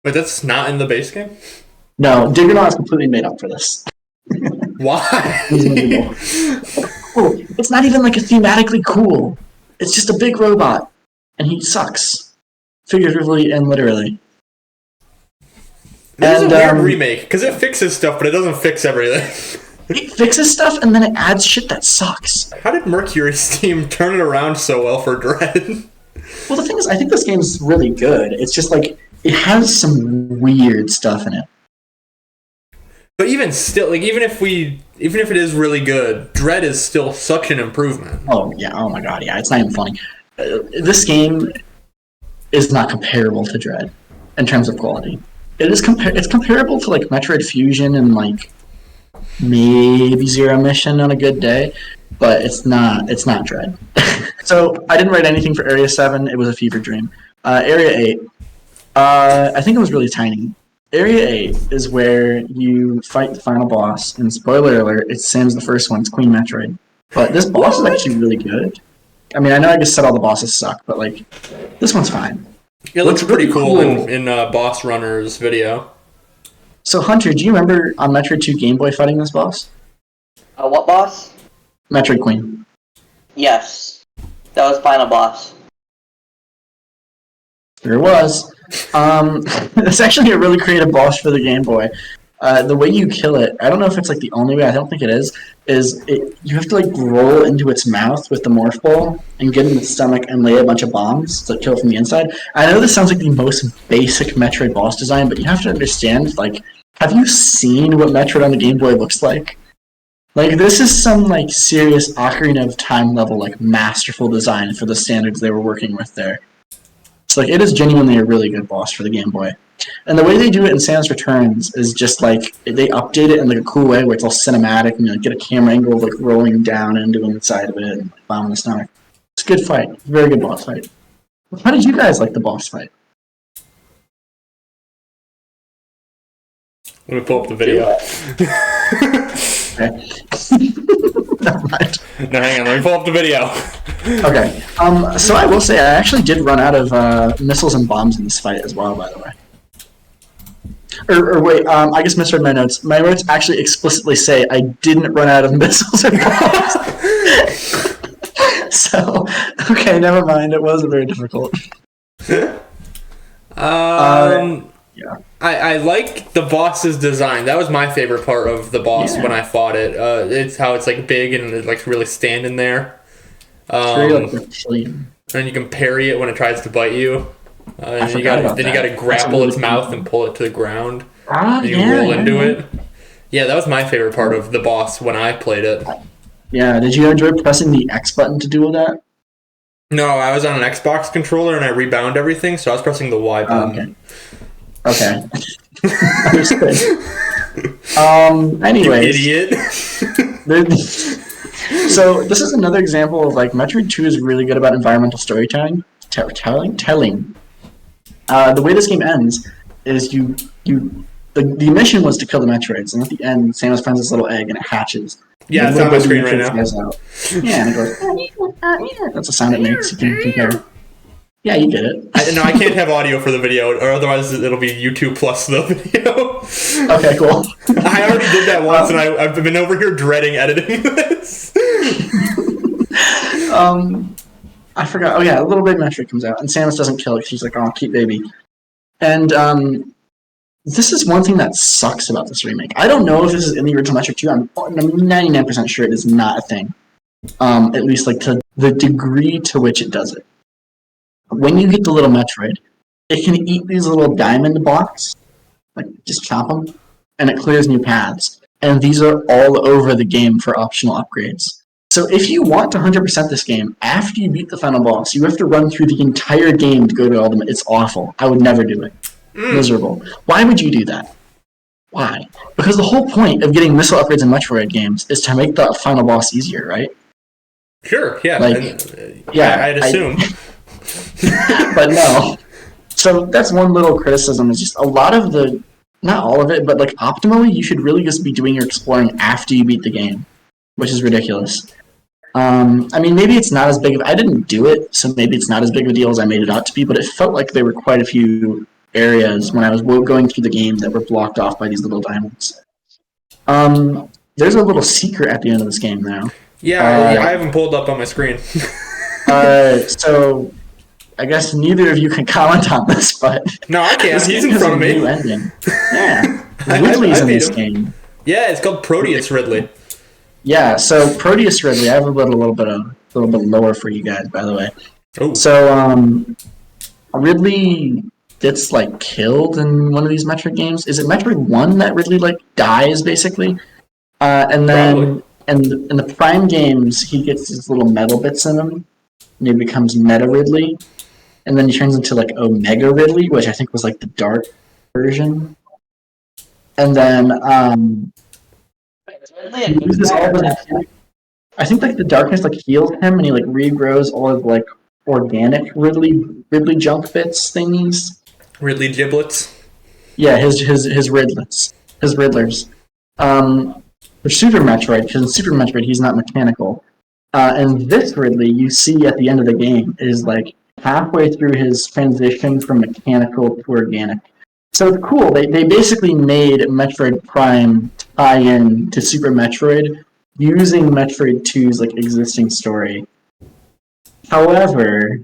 But that's not in the base game?
No, Diggernaut is completely made up for this.
Why?
He's miserable. Oh, it's not even like a thematically cool. It's just a big robot, and he sucks, figuratively and literally.
This is a weird remake because it fixes stuff, but it doesn't fix everything.
It fixes stuff and then it adds shit that sucks.
How did Mercury's team turn it around so well for Dread?
Well, the thing is, I think this game's really good. It's just like it has some weird stuff in it.
But even still, like even if it is really good, Dread is still such an improvement.
Oh yeah! Oh my god! Yeah, it's not even funny. This game is not comparable to Dread in terms of quality. It's comparable to like Metroid Fusion and like maybe Zero Mission on a good day, but it's not Dread. So I didn't write anything for Area 7. It was a fever dream. Area 8. I think it was really tiny. Area 8 is where you fight the final boss, and spoiler alert, it's Samus the first one. It's Queen Metroid. But this boss is actually really good. I mean, I know I just said all the bosses suck, but like this one's fine.
It looks pretty cool in Boss Runner's video.
So Hunter, do you remember on Metroid 2 Game Boy fighting this boss?
What boss?
Metroid Queen.
Yes. That was final boss.
There it was. It's actually a really creative boss for the Game Boy. The way you kill it, I don't know if it's like the only way, I don't think it is you have to like roll into its mouth with the morph ball and get in its stomach and lay a bunch of bombs to kill from the inside. I know this sounds like the most basic Metroid boss design, but you have to understand, like, have you seen what Metroid on the Game Boy looks like? Like, this is some like serious Ocarina of Time level, like masterful design for the standards they were working with there. So like, it is genuinely a really good boss for the Game Boy. And the way they do it in Samus Returns is just like they update it in like a cool way where it's all cinematic and you like, get a camera angle of like rolling down into the inside of it and like, bombing the stomach. It's a good fight. It's a very good boss fight. How did you guys like the boss fight?
Let me pull up the video.
Okay. Never mind.
No, hang on. Let me pull up the video.
Okay. So I will say I actually did run out of missiles and bombs in this fight as well, by the way. Or wait, I just misread my notes. My notes actually explicitly say I didn't run out of missiles and bombs. So, okay, never mind. It was very difficult. Yeah.
I like the boss's design. That was my favorite part of the boss when I fought it. It's how it's like big and it's like really standing there. And you can parry it when it tries to bite you. And you gotta grapple its mouth and pull it to the ground. And you roll into it. Yeah, that was my favorite part of the boss when I played it.
Yeah, did you enjoy pressing the X button to do all that?
No, I was on an Xbox controller and I rebound everything, so I was pressing the Y button.
Okay. Understood. Anyways.
You idiot.
So this is another example of like Metroid 2 is really good about environmental storytelling. Telling. The way this game ends is the mission was to kill the Metroids, and at the end, Samus finds this little egg and it hatches.
Yeah, it's on my screen right now.
Yeah, and it goes. That's a sound it makes. You can compare. Yeah, you get it.
I can't have audio for the video, or otherwise it'll be YouTube plus the video.
Okay, cool.
I already did that once, and I've been over here dreading editing this.
I forgot. Oh yeah, a little bit Metroid comes out, and Samus doesn't kill it. She's like, "Oh, cute baby." And this is one thing that sucks about this remake. I don't know if this is in the original Metroid 2. I'm 99% sure it is not a thing. At least like to the degree to which it does it. When you get the little Metroid, it can eat these little diamond blocks, like just chop them, and it clears new paths. And these are all over the game for optional upgrades. So if you want to 100% this game, after you beat the final boss, you have to run through the entire game to go to all the... It's awful. I would never do it. Miserable. Why would you do that? Why? Because the whole point of getting missile upgrades in Metroid games is to make the final boss easier, right?
Sure, yeah. I'd assume.
But no. So that's one little criticism, is just a lot of the... Not all of it, but like optimally, you should really just be doing your exploring after you beat the game, which is ridiculous. I mean, maybe it's not as big of... I didn't do it, so maybe it's not as big of a deal as I made it out to be, but it felt like there were quite a few areas when I was going through the game that were blocked off by these little diamonds. There's a little secret at the end of this game now.
Yeah, I haven't pulled up on my screen.
So I guess neither of you can comment on this, but
no, I can't.
This
He's
game
in
has
front
a
of me.
new ending. Yeah, Ridley's
I
in
beat
this
him.
game.
Yeah, it's called Proteus Ridley.
Yeah, so Proteus Ridley, I have a little bit lower for you guys, by the way.
Oh,
So Ridley gets like killed in one of these Metroid games. Is it Metroid 1 that Ridley like dies basically? And then in the Prime games, he gets these little metal bits in him, and he becomes Meta Ridley. And then he turns into like Omega Ridley, which I think was like the dark version. And then he uses all the. I think like the darkness like heals him, and he like regrows all of like organic Ridley junk bits thingies.
Ridley giblets.
Yeah, his Riddlers. For Super Metroid, because in Super Metroid he's not mechanical. And this Ridley you see at the end of the game is like halfway through his transition from mechanical to organic. So it's cool. They basically made Metroid Prime tie in to Super Metroid using Metroid 2's like existing story. However,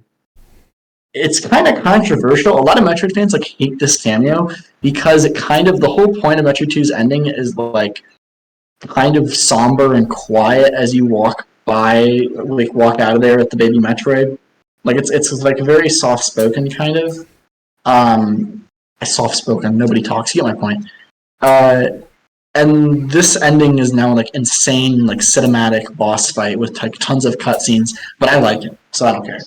it's kind of controversial. A lot of Metroid fans like hate this cameo because it kind of the whole point of Metroid 2's ending is like kind of somber and quiet as you walk out of there with the baby Metroid. Like it's like very soft spoken kind of. Soft spoken. Nobody talks. You get my point. And this ending is now like insane, like cinematic boss fight with like tons of cutscenes. But I like it, so I don't care.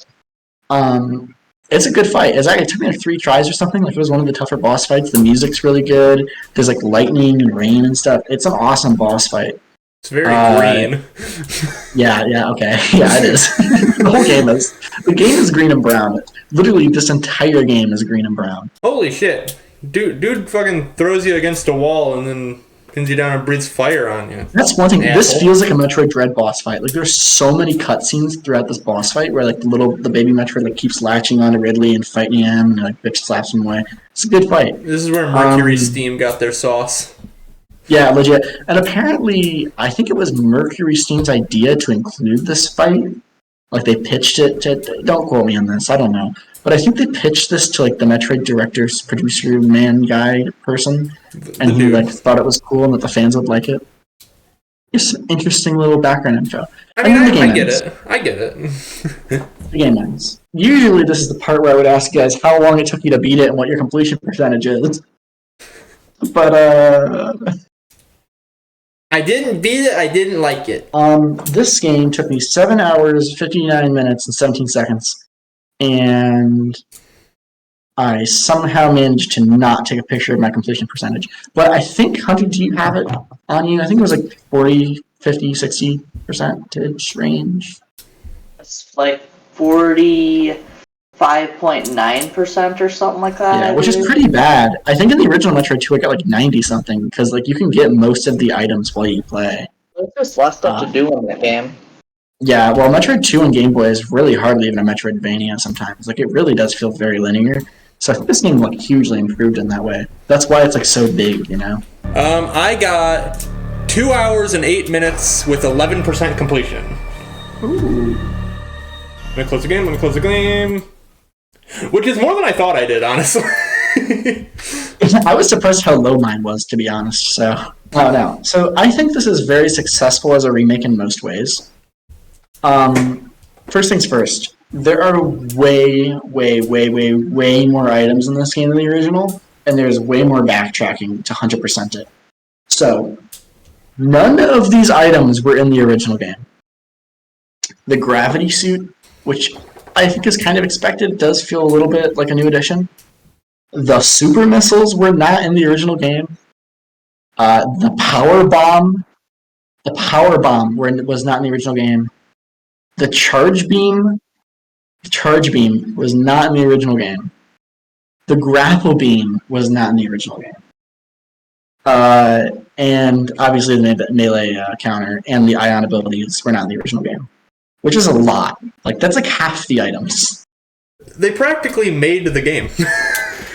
It's a good fight. It took me like 3 tries or something. Like it was one of the tougher boss fights. The music's really good. There's like lightning and rain and stuff. It's an awesome boss fight.
It's very green.
Yeah, okay. Yeah, it is. The whole game is. The game is green and brown. Literally, this entire game is green and brown.
Holy shit. Dude fucking throws you against a wall and then pins you down and breathes fire on you.
That's one thing.
Asshole.
This feels like a Metroid Dread boss fight. Like there's so many cutscenes throughout this boss fight where like the baby Metroid like keeps latching onto Ridley and fighting him and like bitch slaps him away. It's a good fight.
This is where Mercury Steam got their sauce.
Yeah, legit. And apparently, I think it was Mercury Steam's idea to include this fight. Like they pitched it to. Don't quote me on this. I don't know. But I think they pitched this to like the Metroid director's producer man guy person, and he like thought it was cool and that the fans would like it. Just interesting little background info.
I mean, I get it. I get it.
The game ends. Usually, this is the part where I would ask you guys how long it took you to beat it and what your completion percentage is. But
I didn't beat it. I didn't like it.
This game took me 7 hours, 59 minutes, and 17 seconds. And I somehow managed to not take a picture of my completion percentage. But I think, Hunter, do you have it on you? I think it was like 40, 50, 60% range.
It's like 45.9% or something like that.
Yeah, which is pretty bad. I think in the original Metroid 2 I got like 90-something, because like you can get most of the items while you play.
There's just less stuff to do in that game.
Yeah, well, Metroid 2 on Game Boy is really hardly even a Metroidvania sometimes. Like, it really does feel very linear. So I think this game, like, hugely improved in that way. That's why it's, like, so big, you know?
I got 2 hours and 8 minutes with 11% completion.
Ooh.
Let me close the game. Which is more than I thought I did, honestly.
I was surprised how low mine was, to be honest, so... Oh, no. So I think this is very successful as a remake in most ways. First things first, there are way more items in this game than the original, and there's way more backtracking to 100% it. So, none of these items were in the original game. The gravity suit, which I think is kind of expected, does feel a little bit like a new addition. The super missiles were not in the original game. The power bomb was not in the original game. The charge beam was not in the original game. The grapple beam was not in the original game. And obviously the melee counter and the ion abilities were not in the original game. Which is a lot. Like, that's like half the items.
They practically made the game.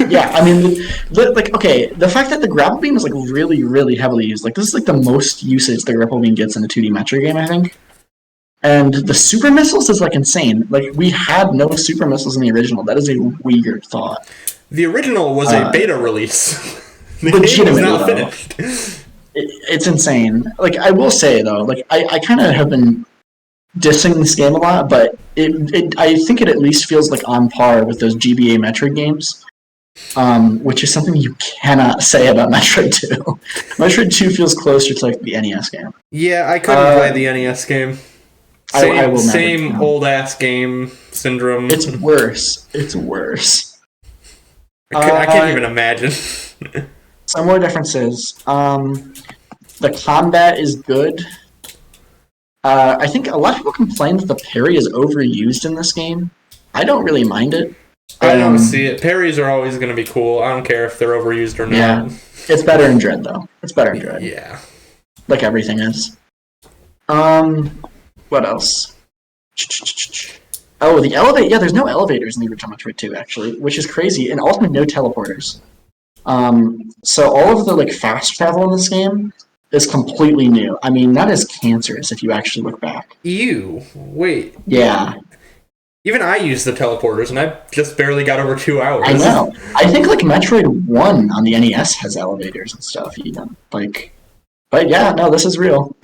Yeah, I mean, the fact that the grapple beam is like really, really heavily used, like this is like the most usage the grapple beam gets in a 2D Metroid game, I think. And the super missiles is like insane. Like we had no super missiles in the original. That is a weird thought.
The original was a beta release. The game was
Legitimately,
not
though.
finished.
It's insane. Like I will say though, like I kind of have been dissing this game a lot, but I think it at least feels like on par with those GBA Metroid games, which is something you cannot say about Metroid 2. Metroid 2 feels closer to like the NES game.
Yeah, I couldn't play the NES game.
I will never
Same old ass game syndrome.
It's worse. It's worse.
I can't even imagine.
Some more differences. The combat is good. I think a lot of people complain that the parry is overused in this game. I don't really mind it.
I don't see it. Parries are always going to be cool. I don't care if they're overused or not.
Yeah, it's better in Dread though. It's better in Dread.
Yeah,
like everything is. What else? Oh, the elevator. Yeah, there's no elevators in the original Metroid 2 actually, which is crazy, and also no teleporters. So all of the like fast travel in this game is completely new. I mean, that is cancerous if you actually look back.
Ew. Wait.
Yeah.
Even I use the teleporters, and I just barely got over 2 hours.
I know. I think like Metroid 1 on the NES has elevators and stuff even. Like, but yeah, no, this is real.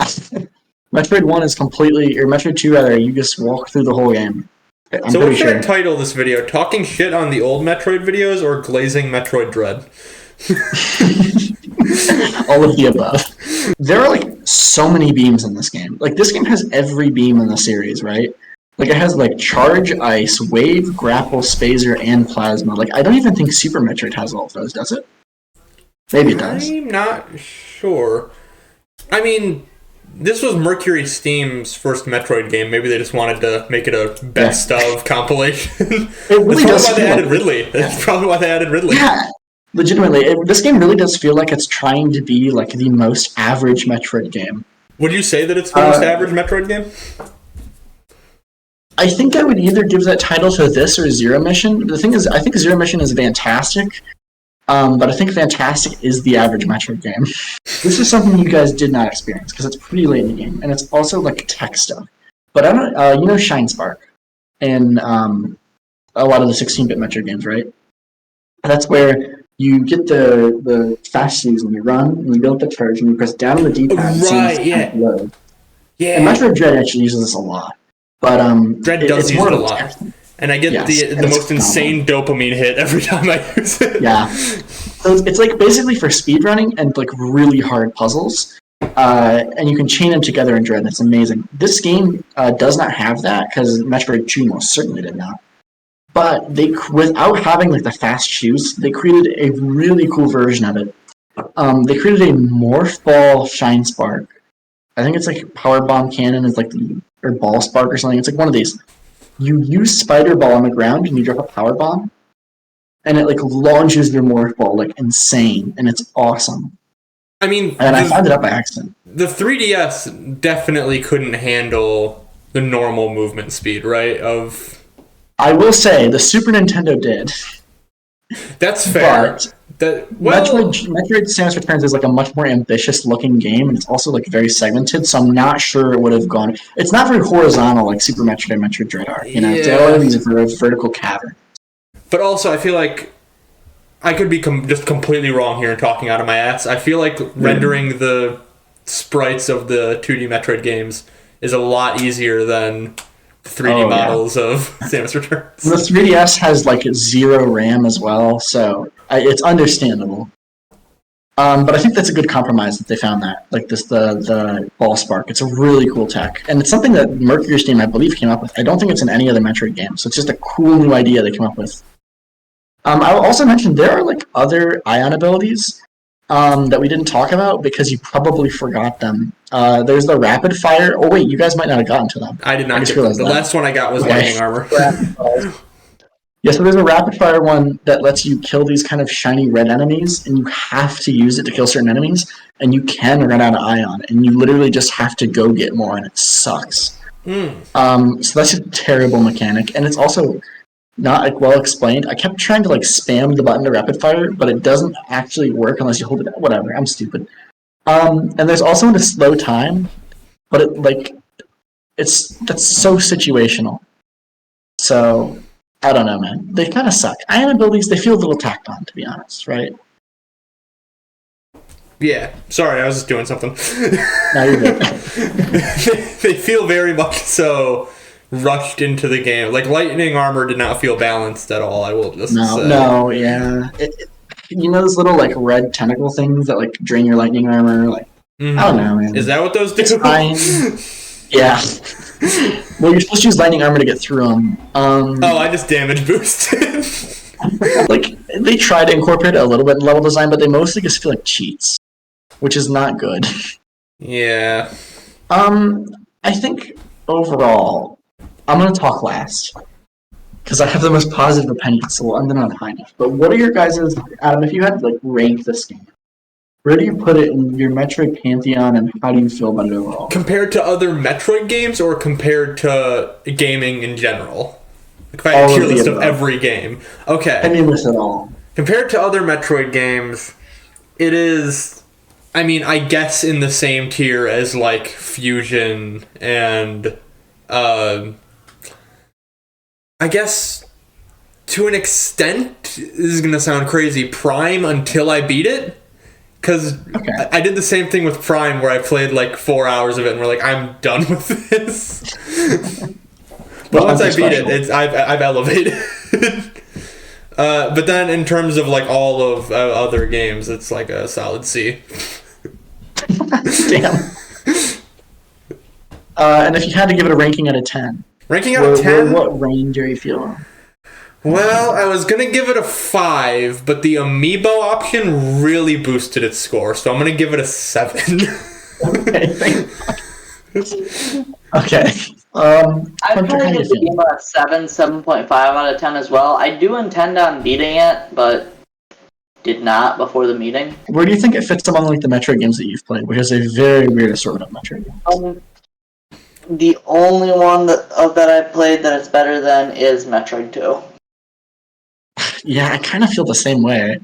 Metroid 1 is completely, or Metroid 2 rather, you just walk through the whole game.
So what should I title this video? Talking shit on the old Metroid videos or glazing Metroid Dread?
All of the above. There are like so many beams in this game. Like this game has every beam in the series, right? Like it has like charge, ice, wave, grapple, spazer, and plasma. Like I don't even think Super Metroid has all of those, does it? Maybe it does.
I'm not sure. I mean, this was Mercury Steam's first Metroid game. Maybe they just wanted to make it a best of compilation.
It really
That's
does.
probably why they added Ridley. That's probably why they added Ridley.
Yeah. Legitimately, this game really does feel like it's trying to be like the most average Metroid game.
Would you say that it's the most average Metroid game?
I think I would either give that title to this or Zero Mission. The thing is, I think Zero Mission is fantastic, but I think Fantastic is the average Metroid game. This is something you guys did not experience because it's pretty late in the game, and it's also like tech stuff. But I don't, you know, Shine Spark, and a lot of the 16-bit Metroid games, right? That's where you get the fast shoes and you run and you build the charge and you press down on the D-pad.
Right, yeah.
Load.
Yeah.
And Metroid Dread actually uses this a lot. But
Dread does use it a lot.
Technique.
And I get the most insane dopamine hit every time I use it.
Yeah. So it's like basically for speedrunning and like really hard puzzles. And you can chain them together in Dread. It's amazing. This game does not have that because Metroid 2 most certainly did not. But they, without having like the fast shoes, they created a really cool version of it. They created a Morph Ball Shine Spark. I think it's like Power Bomb Cannon is like or Ball Spark or something. It's like one of these. You use Spider Ball on the ground and you drop a Power Bomb, and it like launches your Morph Ball like insane, and it's awesome.
I mean,
and I found it up by accident.
The 3DS definitely couldn't handle the normal movement speed, right?
I will say the Super Nintendo did.
That's fair.
But Metroid Samus Returns is like a much more ambitious looking game, and it's also like very segmented. So I'm not sure it would have gone. It's not very horizontal like Super Metroid and Metroid Dread are. You know, it's all of these vertical caverns.
But also, I feel like I could be just completely wrong here and talking out of my ass. I feel like rendering the sprites of the 2D Metroid games is a lot easier than 3D models of Samus Returns.
The 3DS has like 0 RAM as well, so it's understandable. But I think that's a good compromise that they found that. Like the Ball Spark. It's a really cool tech. And it's something that Mercury Steam, I believe, came up with. I don't think it's in any other Metroid game, so it's just a cool new idea they came up with. I will also mention there are like other Ion abilities that we didn't talk about because you probably forgot them. There's the rapid fire. Oh wait, you guys might not have gotten to them.
I did not get them. The last one I got was lightning armor.
Yeah, so there's a rapid fire one that lets you kill these kind of shiny red enemies, and you have to use it to kill certain enemies, and you can run out of ion, and you literally just have to go get more, and it sucks. So that's a terrible mechanic, and it's also not like well explained. I kept trying to like spam the button to rapid fire, but it doesn't actually work unless you hold it down. Whatever, I'm stupid. And there's also one to slow time, but that's so situational. So I don't know, man. They kind of suck. Ion abilities, they feel a little tacked on, to be honest, right?
Yeah, sorry, I was just doing something.
No, you're good.
They feel very much so rushed into the game. Like, lightning armor did not feel balanced at all, I will just say.
No, yeah. You know those little, like, red tentacle things that, like, drain your lightning armor? Like, I don't know, man.
Is that what those do?
It's fine. Yeah. Well, you're supposed to use lightning armor to get through them.
I just damage boosted.
Like, they try to incorporate it a little bit in level design, but they mostly just feel like cheats, which is not good.
Yeah.
I think overall, I'm going to talk last, because I have the most positive opinion, so I'm not high enough. But what are your guys', Adam, if you had to, like, rank this game, where do you put it in your Metroid pantheon, and how do you feel about it overall?
Compared to other Metroid games, or compared to gaming in general? If I had a tier list of every game. Okay.
I mean, with it all.
Compared to other Metroid games, it is, I mean, I guess in the same tier as, like, Fusion and, I guess, to an extent, this is going to sound crazy, Prime until I beat it. Because I did the same thing with Prime, where I played like 4 hours of it and we're like, I'm done with this. But once I beat it, I've elevated. But then in terms of like all of other games, it's like a solid C.
Damn. And if you had to give it a ranking out of 10,
ranking out of 10,
what range are you feeling?
Well, I was gonna give it a 5, but the amiibo option really boosted its score, so I'm gonna give it a 7.
Okay.
I'd probably give the game a 7.5 out of 10 as well. I do intend on beating it, but did not before the meeting.
Where do you think it fits among like the Metroid games that you've played, which is a very weird assortment of Metroid games?
The only one that I played that it's better than is Metroid 2.
Yeah, I kind of feel the same way.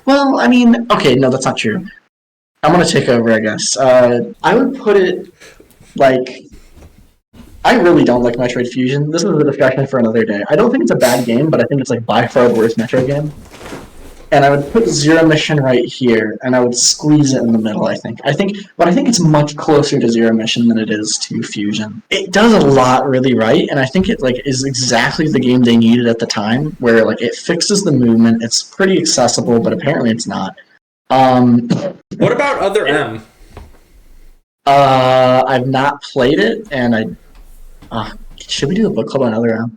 Well, I mean, okay, no, that's not true. I'm gonna take over, I guess. I would put it like, I really don't like Metroid Fusion. This is a discussion for another day. I don't think it's a bad game, but I think it's like by far the worst Metroid game. And I would put Zero Mission right here, and I would squeeze it in the middle, I think. But I think it's much closer to Zero Mission than it is to Fusion. It does a lot really right, and I think it like is exactly the game they needed at the time, where like it fixes the movement, it's pretty accessible, but apparently it's not.
What about Other M?
I've not played it, and should we do a book club on Other M?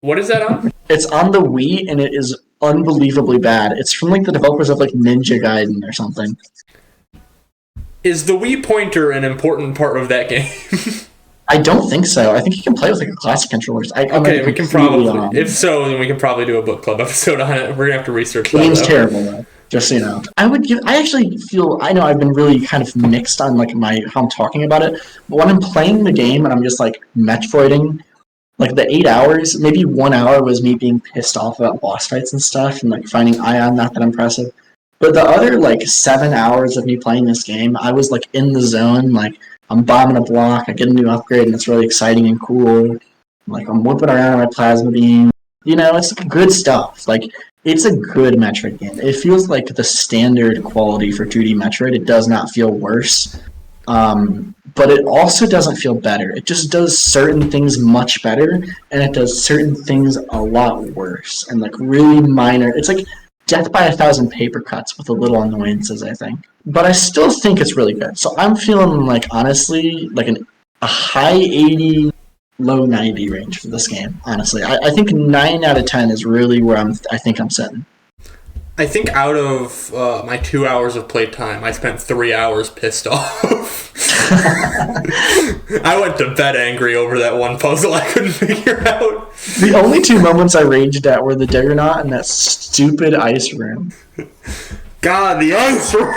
What is that on?
It's on the Wii, and it is unbelievably bad. It's from like the developers of like Ninja Gaiden or something.
Is the Wii pointer an important part of that game?
I don't think so. I think you can play with like a classic controller.
Okay, we can probably. If so, then we can probably do a book club episode on it. We're gonna have to research that.
The game's terrible, though. Just so you know. I actually feel. I know I've been really kind of mixed on like how I'm talking about it, but when I'm playing the game and I'm just like Metroiding. Like, the 8 hours, maybe 1 hour was me being pissed off about boss fights and stuff, and, like, finding Ion not that impressive. But the other, like, 7 hours of me playing this game, I was, like, in the zone, like, I'm bombing a block, I get a new upgrade, and it's really exciting and cool. Like, I'm whipping around on my plasma beam. You know, it's good stuff. Like, it's a good Metroid game. It feels like the standard quality for 2D Metroid. It does not feel worse. But it also doesn't feel better. It just does certain things much better, and it does certain things a lot worse, and like really minor. It's like death by 1,000 paper cuts with a little annoyances, I think. But I still think it's really good. So I'm feeling like, honestly, like a high 80, low 90 range for this game, honestly. I think 9 out of 10 is really where I think I'm sitting.
I think out of my 2 hours of playtime, I spent 3 hours pissed off. I went to bed angry over that one puzzle I couldn't figure out.
The only 2 moments I raged at were the Juggernaut and that stupid ice room.
God, the ice room!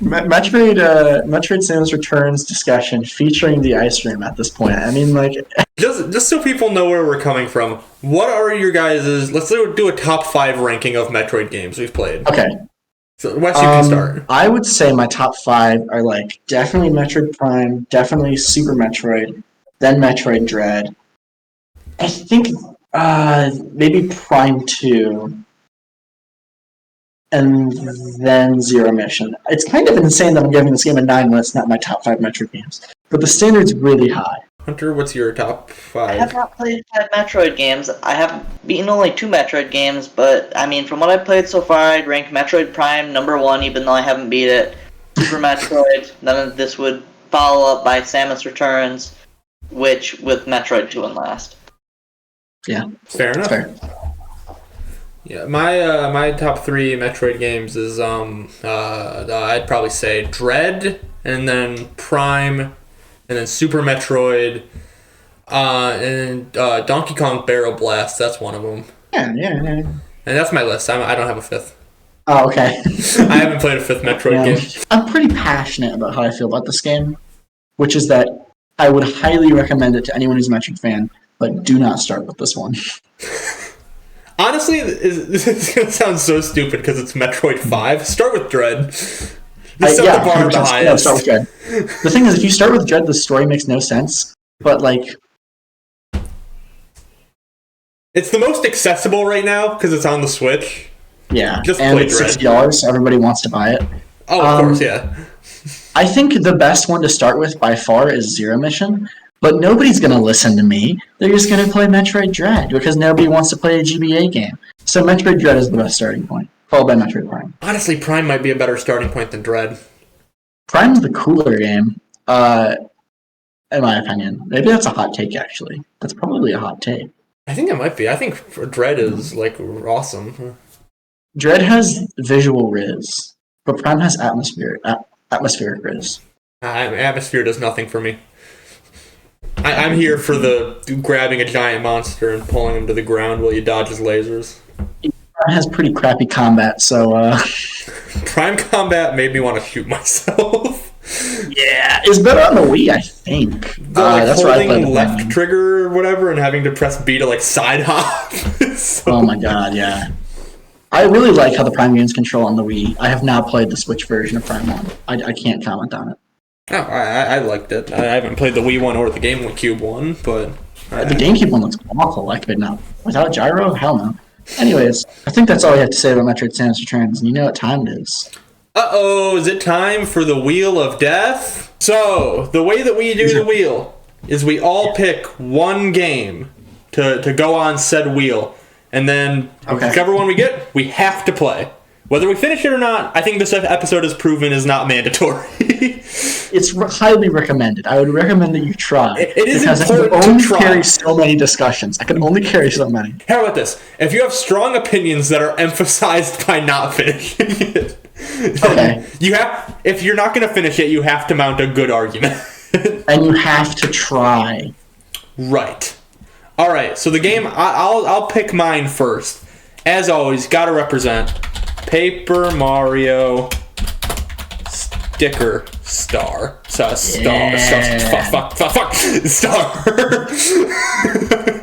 Metroid Samus Returns discussion featuring the ice cream at this point. I mean, like,
just so people know where we're coming from, what are your guys'... Let's do a top 5 ranking of Metroid games we've played.
Okay.
So, Wes, you can start.
I would say my top 5 are, like, definitely Metroid Prime, definitely Super Metroid, then Metroid Dread. I think maybe Prime 2, and then Zero Mission. It's kind of insane that I'm giving this game a 9 when it's not my top 5 Metroid games. But the standard's really high.
Hunter, what's your top 5?
I have not played 5 Metroid games. I have beaten only 2 Metroid games, but I mean, from what I've played so far, I'd rank Metroid Prime number 1, even though I haven't beat it. Super Metroid, none of this would follow up by Samus Returns, which with Metroid 2 and last.
Yeah.
Fair enough.
Fair.
Yeah, my top 3 Metroid games is I'd probably say Dread, and then Prime, and then Super Metroid, and Donkey Kong Barrel Blast. That's one of them.
Yeah.
And that's my list. I don't have a 5th.
Oh, okay.
I haven't played a 5th Metroid game.
I'm pretty passionate about how I feel about this game, which is that I would highly recommend it to anyone who's a Metroid fan, but do not start with this one.
Honestly, this is going to sound so stupid because it's Metroid 5. Start with Dread. Set the bar at the highest.
No, start with Dread. The thing is, if you start with Dread, the story makes no sense. But, like...
It's the most accessible right now because it's on the Switch.
Yeah,
just
and
play
it's
Dread.
$60, so everybody wants to buy it.
Oh, of course, yeah.
I think the best one to start with by far is Zero Mission. But nobody's going to listen to me. They're just going to play Metroid Dread because nobody wants to play a GBA game. So Metroid Dread is the best starting point, followed by Metroid Prime.
Honestly, Prime might be a better starting point than Dread.
Prime's the cooler game, in my opinion. Maybe that's a hot take, actually. That's probably a hot take.
I think it might be. I think Dread is, like, awesome.
Dread has visual riz, but Prime has atmospheric riz.
Atmosphere does nothing for me. I'm here for the grabbing a giant monster and pulling him to the ground while you dodge his lasers.
Prime has pretty crappy combat, so
Prime combat made me want to shoot myself.
Yeah, it's better on the Wii, I think.
That's holding left trigger or whatever and having to press B to like side hop.
Oh my god, yeah. I really like how the Prime games control on the Wii. I have now played the Switch version of Prime 1. I can't comment on it.
Oh, I liked it. I haven't played the Wii one or the GameCube one, but...
The GameCube one looks awful. I could not. Without gyro? Hell no. Anyways, I think that's all I have to say about Metroid Samus Returns, and you know what time it is.
Uh-oh, is it time for the Wheel of Death? So, the way that we do the wheel is we all pick one game to go on said wheel, and then whichever one we get, we have to play. Whether we finish it or not, I think this episode has proven is not mandatory.
It's highly recommended. I would recommend that you try.
It is
because
important
I can only
to try.
carry so many discussions. I can only carry so many.
How about this? If you have strong opinions that are emphasized by not finishing it,
okay.
If you're not going to finish it, you have to mount a good argument.
And you have to try.
Right. All right. So the game, I'll pick mine first. As always, gotta represent Paper Mario Sticker Star. Star.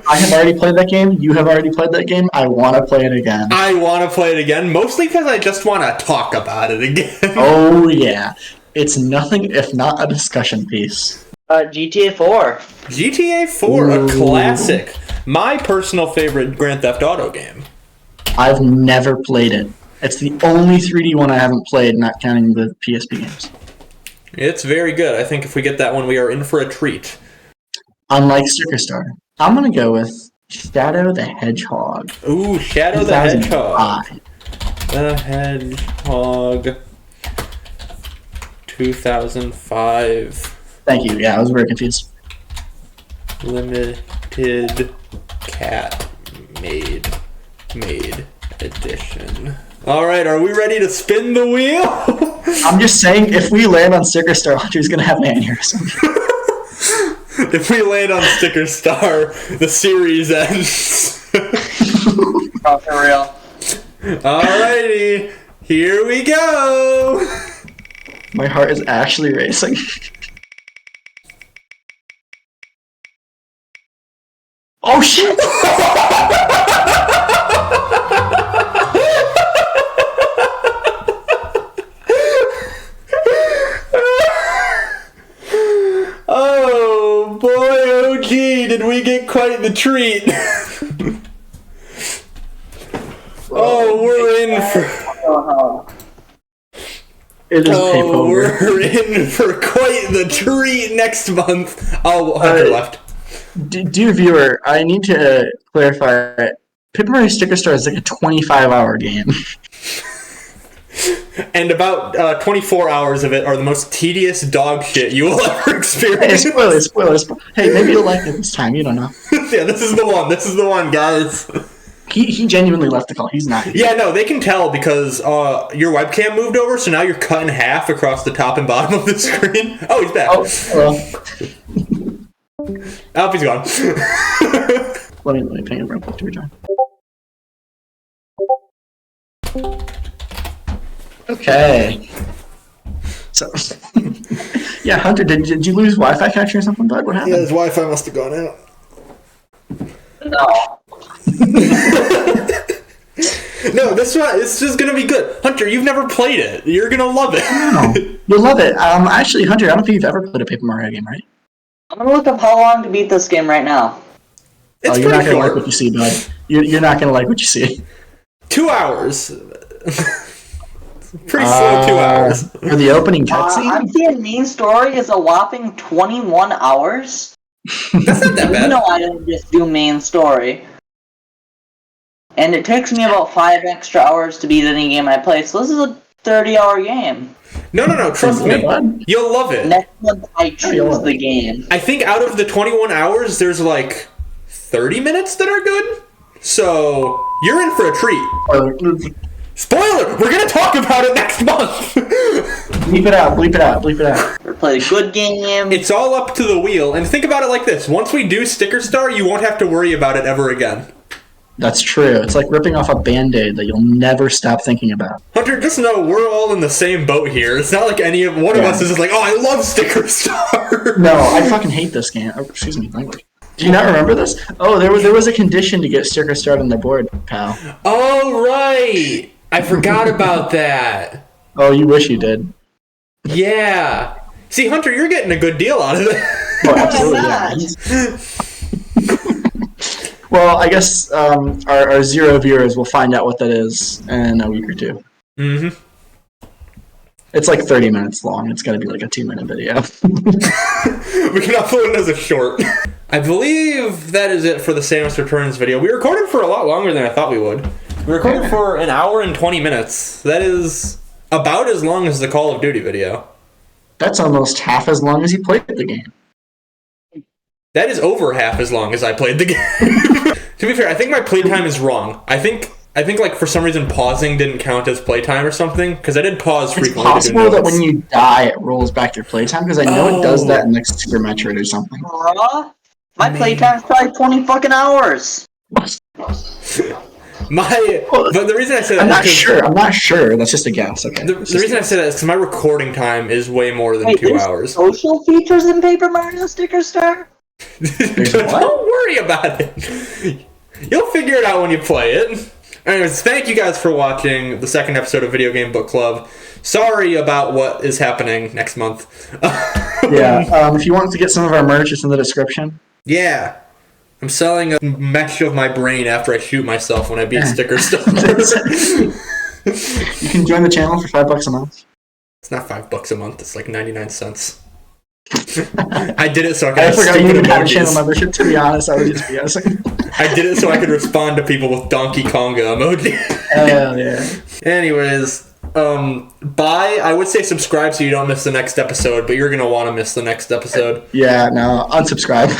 I have already played that game. You have already played that game. I want to play it again.
I want to play it again, mostly because I just want to talk about it again.
Oh, yeah. It's nothing if not a discussion piece.
GTA 4.
GTA 4, a classic. My personal favorite Grand Theft Auto game.
I've never played it. It's the only 3D one I haven't played, not counting the PSP games.
It's very good. I think if we get that one, we are in for a treat.
Unlike Sticker Star. I'm going to go with Shadow the Hedgehog.
Ooh, Shadow the Hedgehog.
2005.
The Hedgehog. 2005.
Thank you. Yeah, I was very confused.
Limited Cat Made Edition. Alright, are we ready to spin the wheel?
I'm just saying, if we land on Sticker Star, Audrey's going to have an aneurysm.
If we land on Sticker Star, the series ends.
Oh, for real.
Alrighty, here we go.
My heart is actually racing. Oh shit!
Oh boy, oh gee, did we get quite the treat. Oh, we're in for...
It is tape over.
We're in for quite the treat next month. Oh, Hunter left.
Dear viewer, I need to clarify. Paper Mario Sticker Star is like a 25-hour game.
And about 24 hours of it are the most tedious dog shit you will ever
Hey,
experience.
spoilers. Hey, maybe you'll like it this time. You don't know.
Yeah, this is the one. This is the one, guys.
He genuinely left the call. He's not.
Yeah, no, they can tell because your webcam moved over, so now you're cut in half across the top and bottom of the screen. Oh, he's back.
Oh, hello.
Oh, he's gone.
Let me ping him real quick to rejoin. Okay. So, yeah, Hunter, did you lose Wi-Fi connection or something, bud? What happened?
Yeah, his Wi-Fi must have gone out.
No.
No, this is gonna be good. Hunter, you've never played it. You're gonna love it.
No, you'll love it. Actually, Hunter, I don't think you've ever played a Paper Mario game, right?
I'm gonna look up how long to beat this game right now.
It's
you're not
pretty
gonna like
short.
what you see, bud. You're not gonna like what you see.
2 hours. Pretty slow 2 hours.
For the opening cutscene?
I'm seeing main story is a whopping 21 hours.
That's not that bad.
No, I didn't just do main story. And it takes me about 5 extra hours to beat any game I play, so this is a 30-hour game.
No, trust me. You'll love it.
Next month I choose the game.
I think out of the 21 hours, there's like 30 minutes that are good. So, you're in for a treat. Spoiler! We're gonna talk about it next month!
Bleep it out.
Or play a good game.
It's all up to the wheel, and think about it like this. Once we do Sticker Star, you won't have to worry about it ever again.
That's true. It's like ripping off a Band-Aid that you'll never stop thinking about.
Hunter, just know we're all in the same boat here. It's not like one of us is just like, oh, I love Sticker Star!
No, I fucking hate this game. Oh, excuse me, language. Do you not remember this? Oh, there was a condition to get Sticker Star on the board, pal.
Oh, right! I forgot about that.
Oh, you wish you did.
Yeah. See, Hunter, you're getting a good deal out of it.
Oh, absolutely. Well, I guess our 0 viewers will find out what that is in a week or two.
Mm-hmm.
It's like 30 minutes long. It's got to be like a 2-minute video.
We can upload it as a short. I believe that is it for the Samus Returns video. We recorded for a lot longer than I thought we would. We recorded for an hour and 20 minutes. That is about as long as the Call of Duty video.
That's almost half as long as you played the game.
That is over half as long as I played the game. To be fair, I think my playtime is wrong. I think like for some reason pausing didn't count as playtime or something, because I did pause frequently.
It's possible that when you die, it rolls back your playtime, because I know it does that in like Super Metroid or something.
My playtime's probably 20 fucking hours.
But the reason I say that
I'm not sure. That's just a guess. Okay.
The reason I say that is because my recording time is way more than 2 hours.
Social features in Paper Mario Sticker Star?
Don't worry about it. You'll figure it out when you play it. Anyways, thank you guys for watching the second episode of Video Game Book Club. Sorry about what is happening next month.
Yeah. If you want to get some of our merch, it's in the description.
Yeah. I'm selling a mesh of my brain after I shoot myself when I beat Sticker Star.
You can join the channel for $5 a month.
It's not $5 a month. It's like 99 cents. I did it so I could.
I
have
forgot you
stupid
even had a
emojis.
channel membership. To be honest, I was just BSing.
I did it so I could respond to people with Donkey Konga emoji.
Hell yeah.
Anyways, bye. I would say subscribe so you don't miss the next episode, but you're gonna want to miss the next episode.
Yeah. No. Unsubscribe.